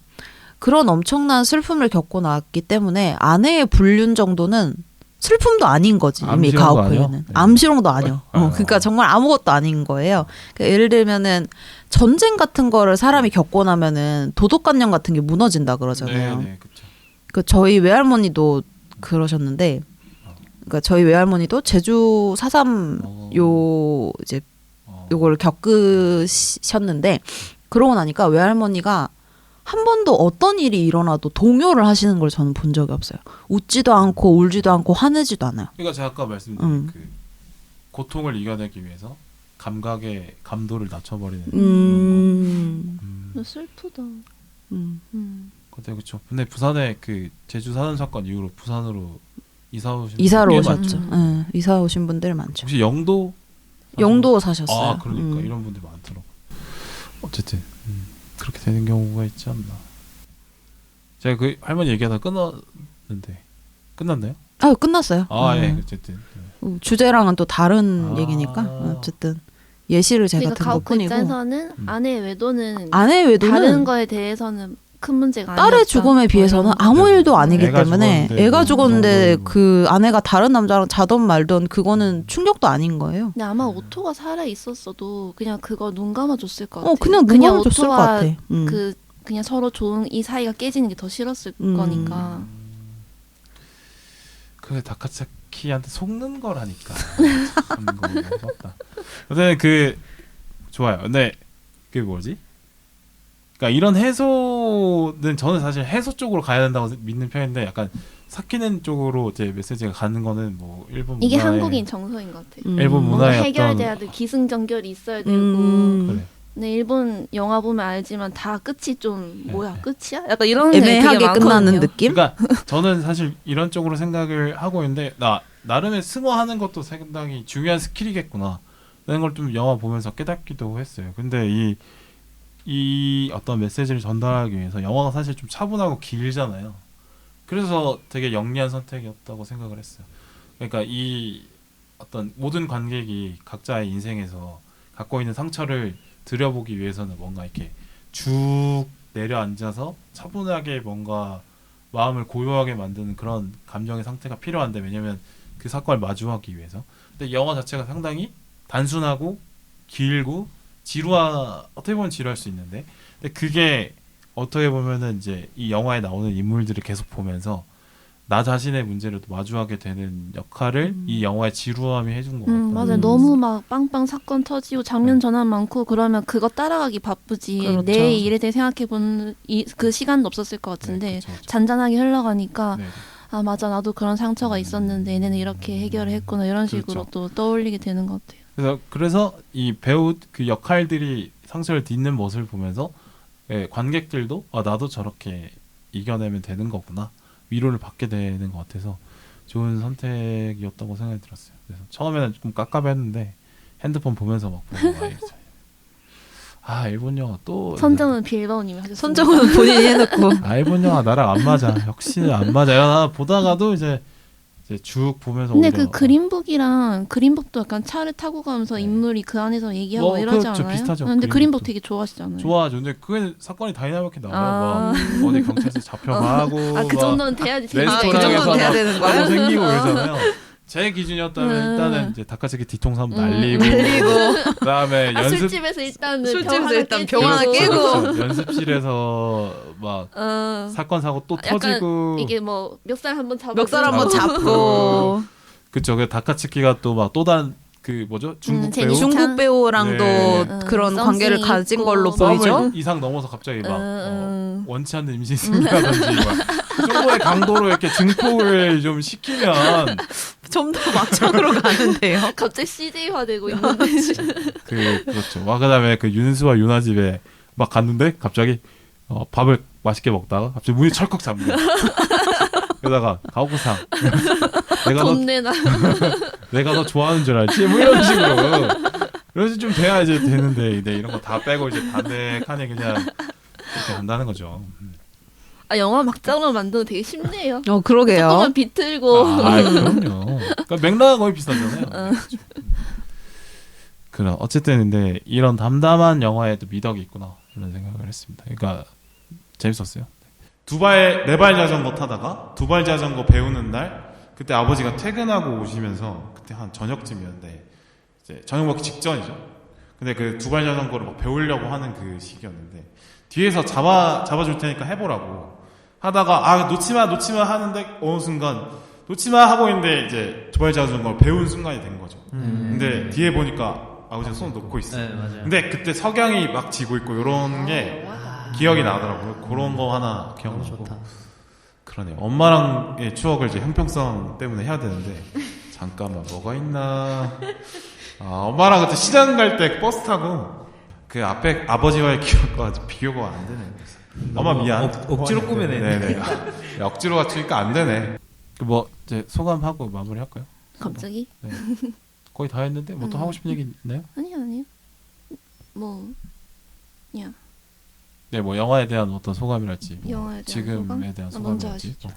그런 엄청난 슬픔을 겪고 나왔기 때문에 아내의 불륜 정도는 슬픔도 아닌 거지 이미 암시롱도 가오프에는. 아니요? 네. 암시롱도 아니요. 아. 그러니까 정말 아무것도 아닌 거예요. 그러니까 예를 들면은 전쟁 같은 거를 사람이 겪고 나면은 도덕관념 같은 게 무너진다 그러잖아요. 네, 그렇죠. 그 저희 외할머니도 그러셨는데, 그러니까 저희 외할머니도 제주 4.3 요 이제 요걸 겪으셨는데 그러고 나니까 외할머니가 한 번도 어떤 일이 일어나도 동요를 하시는 걸 저는 본 적이 없어요. 웃지도 않고 울지도 않고 화내지도 않아요. 그러니까 제가 아까 말씀드린 그 고통을 이겨내기 위해서 감각의 감도를 낮춰버리는 슬프다. 그때 그렇죠. 근데 부산에 그 제주 사는 사건 이후로 부산으로 이사로 이사로 꽤 오셨죠. 많죠. 네, 이사 오신 분들 많죠. 혹시 영도 영도 사셨어요. 아 그러니까 이런 분들 많더라고. 어쨌든 그렇게 되는 경우가 있지 않나. 제가 그 할머니 얘기하다 끊었는데 끝났나요? 아 끝났어요. 아 예, 어쨌든 주제랑은 또 다른 아. 얘기니까 어쨌든 예시를 제가 그러니까 든 가오프 것뿐이고 입장에서는 아내의 외도는 아내 외도는 다른 거에 대해서는 큰 문제가 아니었다. 딸의 죽음에 비해서는 아무 네. 일도 아니기 애가 때문에 죽었는데 애가 뭐 죽었는데 정도는 그 아내가 다른 남자랑 자던 말던 그거는 충격도 아닌 거예요. 근데 아마 오토가 살아 있었어도 그냥 그거 눈 감아줬을 것 같아. 그냥 눈 감아줬을 것 같아. 그 그냥 서로 좋은 이 사이가 깨지는 게 더 싫었을 거니까. 그 다카츠키한테 속는 거라니까. 참 너무 무섭다. 근데 그 좋아요. 근데 그 뭐지? 그러니까 이런 해소는 저는 사실 해소 쪽으로 가야 된다고 믿는 편인데 약간 삭히는 쪽으로 이제 메시지가 가는 거는 뭐 일본 이게 문화의 한국인 정서인 것 같아. 일본 뭔가 문화의 해결돼야 어떤 돼. 기승전결이 있어야 되고. 그래. 근데 일본 영화 보면 알지만 다 끝이 좀 네, 뭐야 네. 끝이야? 약간 이런 게 되게 애매하게 많거든요. 끝나는 느낌? 그러니까 저는 사실 이런 쪽으로 생각을 하고 있는데 나름의 승화하는 것도 상당히 중요한 스킬이겠구나 라는 걸 좀 영화 보면서 깨닫기도 했어요. 근데 이 어떤 메시지를 전달하기 위해서 영화가 사실 좀 차분하고 길잖아요. 그래서 되게 영리한 선택이었다고 생각을 했어요. 그러니까 이 어떤 모든 관객이 각자의 인생에서 갖고 있는 상처를 들여보기 위해서는 뭔가 이렇게 쭉 내려앉아서 차분하게 뭔가 마음을 고요하게 만드는 그런 감정의 상태가 필요한데, 왜냐면 그 사건을 마주하기 위해서. 근데 영화 자체가 상당히 단순하고 길고 어떻게 보면 지루할 수 있는데, 근데 그게 어떻게 보면은 이제 이 영화에 나오는 인물들을 계속 보면서 나 자신의 문제를 또 마주하게 되는 역할을 이 영화의 지루함이 해준 것 같아요. 맞아요. 너무 막 빵빵 사건 터지고 장면 전환 많고 그러면 그거 따라가기 바쁘지. 그렇죠. 내 일에 대해 생각해보는 그 시간도 없었을 것 같은데 네, 그쵸. 잔잔하게 흘러가니까 네. 아 맞아 나도 그런 상처가 있었는데 얘네는 이렇게 해결을 했구나 이런 식으로 그렇죠. 또 떠올리게 되는 것 같아요. 그래서 이 배우 그 역할들이 상처를 딛는 모습을 보면서 관객들도 나도 저렇게 이겨내면 되는 거구나, 위로를 받게 되는 것 같아서 좋은 선택이었다고 생각이 들었어요. 그래서 처음에는 조금 깝깝했는데 핸드폰 보면서 막 보고 일본 영화 또 선정은 빌바오님이 하셨습니다. 선정은 본인이 해놓고 일본 영화 나랑 안 맞아. 역시 안 맞아. 나 보다가도 이제 쭉 보면서 근데 오히려 그 그린북도 약간 차를 타고 가면서 인물이 그 안에서 얘기하고 이러지 그렇죠. 않아요? 비슷하죠. 근데 그린북도. 그린북 되게 좋아하시잖아요. 좋아하죠. 근데 그게 사건이 다이나믹하게 나와요. 막 어디 경찰서 잡혀가고 그 정도는 돼야지 재미가 그 레스토랑에서 정도는 돼야 되는 거야? 사고 생기고 그러잖아요. 제 기준이었다면 일단은 이제 다카츠키 뒤통수 한번 날리고 그다음에 술집에서 일단은 술집에서 일단 깨지고. 병 하나 깨고. 그렇죠. 연습실에서 막 사건 사고 또 약간 터지고 이게 뭐 멱살 한번 잡고 멱살 한번 잡고 그쵸. 그 다카츠키가 또 막 또 다른 그 뭐죠? 중국 배우 제니스 중국 배우랑도 네. 그런 썸씽이 관계를 가진 있고. 걸로 보이죠. 썸을 이상 넘어서 갑자기 막 원치 않는 임신 승리라든지 그 정도의 강도로 이렇게 증폭을 좀 시키면 좀 더 막장으로 가는데요. 갑자기 CJ화 되고 있는데 그렇죠. 그다음에 그 윤수와 유나 집에 막 갔는데 갑자기 밥을 맛있게 먹다가 갑자기 문이 철컥 잠겨. 그러다가 가오쿠상 돈 내놔. 내가 너 좋아하는 줄 알지? 뭐 이런 식으로. 그래서 좀 돼야 이제 되는데 이런 거 다 빼고 이제 담백하게 그냥 이렇게 한다는 거죠. 영화 막장으로 만드는 되게 쉽네요. 그러게요. 조금만 비틀고 그럼요. 그러니까 맥락은 거의 비슷하잖아요. 그럼 어쨌든 근데 이런 담담한 영화에도 미덕이 있구나 이런 생각을 했습니다. 그러니까 재밌었어요. 네 발 자전거 타다가 2발 자전거 배우는 날 그때 아버지가 퇴근하고 오시면서 그때 한 저녁쯤이었는데 이제 저녁 먹기 직전이죠. 근데 그 두발 자전거를 막 배우려고 하는 그 시기였는데 뒤에서 잡아줄 테니까 해보라고 하다가 아 놓치마 하는데 어느 순간 놓치마 하고 있는데 이제 두발 자전거를 배운 순간이 된 거죠. 근데 뒤에 보니까 아버지가 손을 놓고 있어요. 네, 맞아요. 근데 그때 석양이 막 지고 있고 이런 게 기억이 나더라고요. 그런 거 하나 기억나고. 그러네요. 엄마랑의 추억을 이제 형평성 때문에 해야 되는데 잠깐만 뭐가 있나. 엄마랑 그때 시장 갈 때 버스 타고 그 앞에 아버지와의 기억과 비교가 안 되네요. 엄마 미안. 억지로 꾸며내. 네네. 야, 억지로 갖추니까 안 되네. 뭐 이제 소감하고 마무리할까요? 갑자기? 네. 거의 다 했는데 뭐 또 하고 싶은 얘기 있나요? 아니요. 뭐 그냥 네, 뭐 영화에 대한 어떤 소감이랄지, 뭐 영화에 대한 지금에 소감? 대한 먼저 소감이랄지. 하시죠.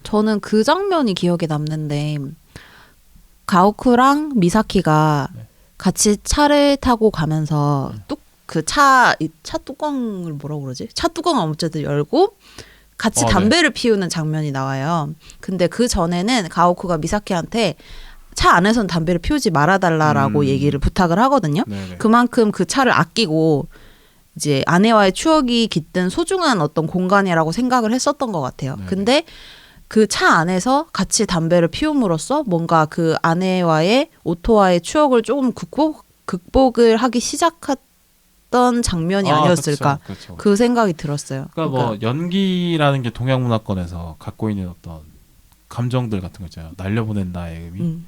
저는 그 장면이 기억에 남는데 가오쿠랑 미사키가 네. 같이 차를 타고 가면서 차 뚜껑을 뭐라고 그러지? 차 뚜껑을 어쨌든 열고 같이 네. 담배를 피우는 장면이 나와요. 근데 그 전에는 가오쿠가 미사키한테 차 안에서는 담배를 피우지 말아달라라고 얘기를 부탁을 하거든요. 네네. 그만큼 그 차를 아끼고 이제 아내와의 추억이 깃든 소중한 어떤 공간이라고 생각을 했었던 것 같아요. 네. 근데 그 차 안에서 같이 담배를 피움으로써 뭔가 그 아내와의 오토와의 추억을 조금 극복을 하기 시작했던 장면이 아니었을까. 그쵸. 그 생각이 들었어요. 그러니까 뭐 연기라는 게 동양 문화권에서 갖고 있는 어떤 감정들 같은 거 있잖아요. 날려보낸 나의 의미.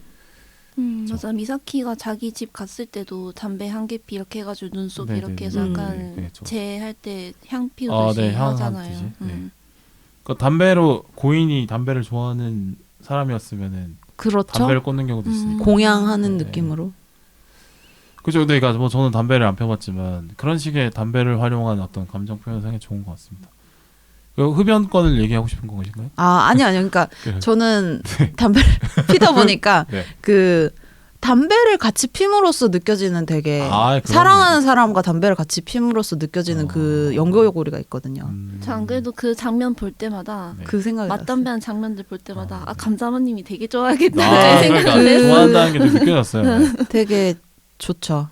맞아. 미사키가 자기 집 갔을 때도 담배 한 개피 이렇게 해가지고 눈썹 네네네. 이렇게 해서 약간 그렇죠. 제할 때 향 피우듯이 네, 향 하잖아요. 하듯이. 네. 그러니까 담배로 고인이 담배를 좋아하는 사람이었으면은 그렇죠. 담배를 꽂는 경우도 있으니까. 공양하는 네. 느낌으로. 그죠. 근데 그러니까 뭐 저는 담배를 안 펴봤지만 그런 식의 담배를 활용한 어떤 감정 표현 상당히 좋은 것 같습니다. 그 흡연권을 얘기하고 싶은 것인가요? 아니요. 그러니까 그래. 저는 담배를 피다 보니까 네. 그 담배를 같이 핌으로써 느껴지는 되게 그럼요. 사랑하는 사람과 담배를 같이 핌으로써 느껴지는 그 연결고리가 있거든요. 저 안 그래도 그 장면 볼 때마다 네. 그 생각이 났어요. 맞담배한 장면들 볼 때마다 감자마님이 되게 좋아하겠다 그러니까 생각을 했어요. 좋아한다는 게 좀 느껴졌어요. 되게 좋죠.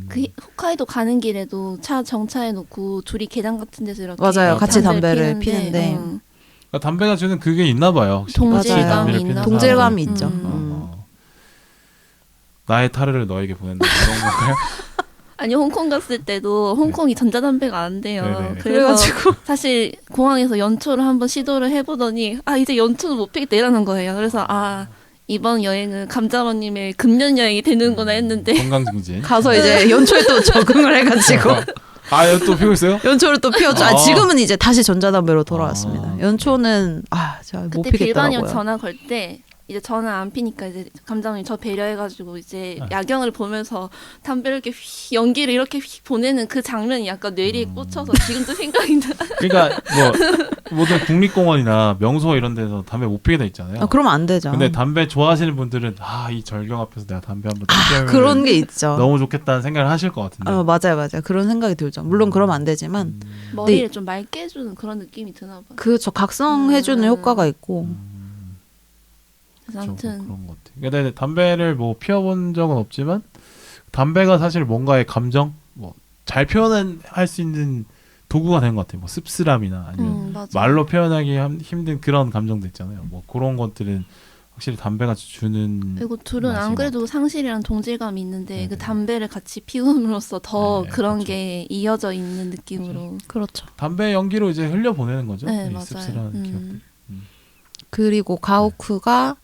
그 홋카이도 가는 길에도 차 정차해 놓고 둘이 계단 같은 데서 이렇게 맞아요. 같이 담배를 피는데, 피는데. 그러니까 담배가 주는 그게 있나 봐요. 확실히. 동질감이 같이 담배를 있나 피는 봐요. 동질감이 사람들. 있죠. 나의 타르를 너에게 보낸다 이런 건가요? 아니 홍콩 갔을 때도 홍콩이 전자담배가 안 돼요. 네네. 그래서 사실 공항에서 연초를 한번 시도를 해보더니 이제 연초는 못 피겠다 이러는 거예요. 그래서 이번 여행은 감자머님의 금년 여행이 되는구나 했는데 건강 증진. 가서 이제 연초에 또 적응을 해가지고 또 피고 있어요? 연초를 또 피웠죠. 지금은 이제 다시 전자담배로 돌아왔습니다. 아. 연초는 제가 못 그때 빌바니랑 피겠더라고요. 전화 걸 때 이제 전화 안 피니까 이제 감자머님 저 배려해가지고 이제 야경을 보면서 담배를 이렇게 연기를 이렇게 보내는 그 장면이 약간 뇌리에 꽂혀서 지금도 생각이 나. 그러니까 뭐 모든 국립공원이나 명소 이런 데서 담배 못 피게 돼 있잖아요. 그러면 안 되죠. 근데 담배 좋아하시는 분들은 이 절경 앞에서 내가 담배 한번 피우면 그런 게 있죠. 너무 좋겠다는 생각을 하실 것 같은데. 맞아요. 그런 생각이 들죠. 물론 그러면 안 되지만 머리를 좀 맑게 해주는 그런 느낌이 드나 봐요. 그렇죠. 각성해주는 효과가 있고. 그래서 그렇죠. 아무튼 그런 것 같아요. 근데 담배를 뭐 피워본 적은 없지만 담배가 사실 뭔가의 감정 잘 표현할 수 있는 도구가 된 것 같아요. 뭐 씁쓸함이나 아니면 맞아. 말로 표현하기 힘든 그런 감정도 있잖아요. 뭐 그런 것들은 확실히 담배가 주는. 그리고 둘은 맛인 안 것 그래도 상실이랑 동질감이 있는데 네네. 그 담배를 같이 피움으로써 더 네, 그런 그렇죠. 게 이어져 있는 느낌으로. 그렇죠. 담배 연기로 이제 흘려 보내는 거죠. 네, 이 맞아요. 씁쓸한 기억들. 그리고 가오쿠가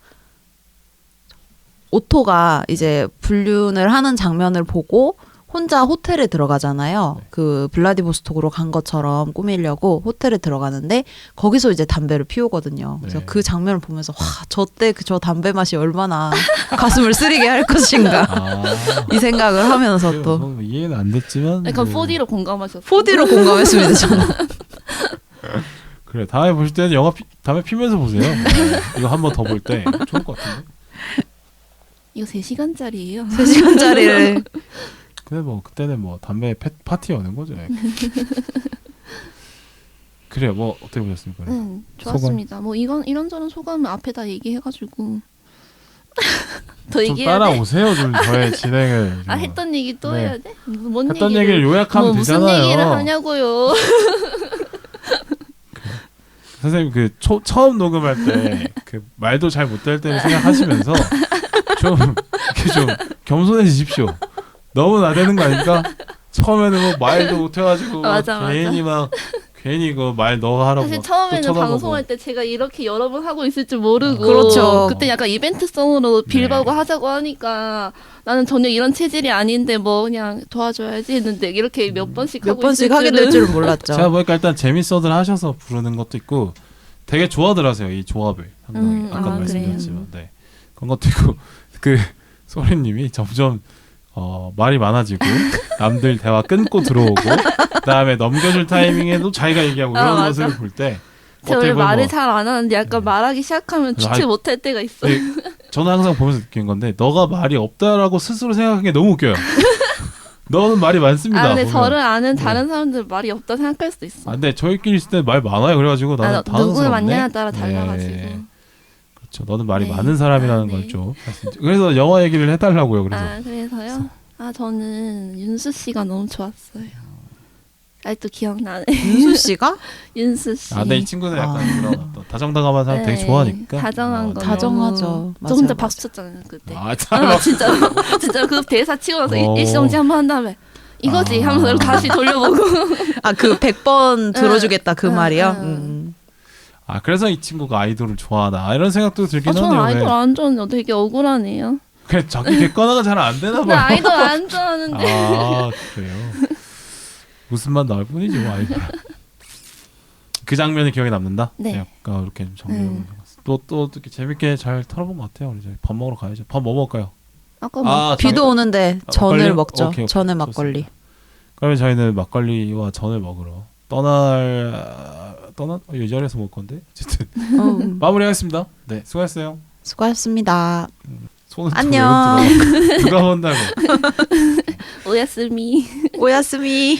오토가 이제 불륜을 하는 장면을 보고 혼자 호텔에 들어가잖아요. 네. 그 블라디보스톡으로 간 것처럼 꾸미려고 호텔에 들어가는데 거기서 이제 담배를 피우거든요. 그래서 네. 그 장면을 보면서 저 때 저 담배 맛이 얼마나 가슴을 쓰리게 할 것인가 이 생각을 하면서 또 뭐 이해는 안 됐지만. 약간 뭐 4D로 공감하셨어요. 4D로 공감했습니다. 저는. 그래 다음에 보실 때는 영화 담배 피면서 보세요. 이거 한 번 더 볼 때 좋을 것 같은데. 이거 3시간짜리예요. 3시간짜리를 근데 뭐 그때는 뭐 담배 파티 여는 거죠. 그래요. 뭐 어떻게 보셨습니까? 좋았습니다. 뭐 이건 이런저런 소감을 앞에 다 얘기해가지고 더 좀 얘기해야 돼? 따라오세요, 좀 저의 진행을. 아 했던 얘기 또 네. 해야 돼? 뭔 했던 얘기를 요약하면 무슨 되잖아요. 얘기를 하냐고요. 선생님 그 처음 녹음할 때 그 말도 잘 못할 때를 생각하시면서 좀 이렇게 좀 겸손해지십시오. 너무 나대는 거 아닙니까? 처음에는 뭐 말도 못해가지고 맞아, 괜히 막 괜히 그 말 너 하라고 사실 막 처음에는 또 쳐다보고. 방송할 때 제가 이렇게 여러 번 하고 있을 줄 모르고 그렇죠. 그때 약간 이벤트성으로 빌바고 하자고 하니까 나는 전혀 이런 체질이 아닌데 뭐 그냥 도와줘야지 했는데 이렇게 몇 번씩 몇 하고 번씩 있을 하게 줄은. 될 줄은 몰랐죠. 제가 보니까 일단 재밌어들 하셔서 부르는 것도 있고 되게 좋아들하세요 이 조합을 상당히 아까 아, 말씀드렸지만 네 그런 것도 있고 그 소리님이 점점 말이 많아지고 남들 대화 끊고 들어오고 그다음에 넘겨줄 타이밍에도 자기가 얘기하고 이런 맞아. 것을 볼 때 제가 원래 말을 잘 안 하는데 약간 말하기 시작하면 주체 아이, 못할 때가 있어. 네, 저는 항상 보면서 느낀 건데 너가 말이 없다라고 스스로 생각하는 게 너무 웃겨요. 너는 말이 많습니다. 아 근데 보면. 저를 아는 다른 사람들 말이 없다 생각할 수도 있어. 아, 근데 저희끼리 있을 때 말 많아요. 그래가지고 나는 누구를 만나냐에 따라 달라가지고. 그렇죠. 너는 말이 네. 많은 사람이라는 네. 걸 좀. 그래서 영화 얘기를 해달라고요. 그래서. 아 그래서요? 아 저는 윤수 씨가 너무 좋았어요. 아직도 기억나네. 윤수 씨가 윤수 씨. 아, 근데 이 친구는 약간 아. 그런 어떤 다정다감한 사람 되게 네, 좋아하니까. 다정한 거. 다정하죠. 저 맞아요, 혼자 맞아요. 박수 쳤잖아요 그때. 아, 참. 진짜 진짜 그 대사 치고 나서 어. 일시정지 한 번 한 다음에 이거지 아. 하면서 다시 돌려보고. 아, 그 100번 들어주겠다 그 응, 말이요? 응. 아, 그래서 이 친구가 아이돌을 좋아하나 이런 생각도 들긴 저는 하네요. 아이돌 왜. 안 좋아하는데 되게 억울하네요. 그냥 자기 객관화가 잘 안 되나 나 봐요. 아이돌 안 좋아하는데. 아, 그래요. 웃음만 나올 뿐이죠, 뭐 아이돌. 그 장면이 기억에 남는다. 네. 약간 이렇게 좀 정리해보는 또 이렇게 재밌게 잘 털어본 것 같아요. 우리 이제 밥 먹으러 가야죠. 밥 뭐 먹을까요? 아까 뭐 아, 비도 오는데 전을 막걸리요? 먹죠. 오케이, 오케이. 전을 막걸리. 그러면 저희는 막걸리와 전을 먹으러 이 자리에서 먹을 건데 어쨌든 마무리하겠습니다. 네, 수고하셨어요. 수고하셨습니다. 손은 안녕. 누가 본다고? 오야스미. 오야스미.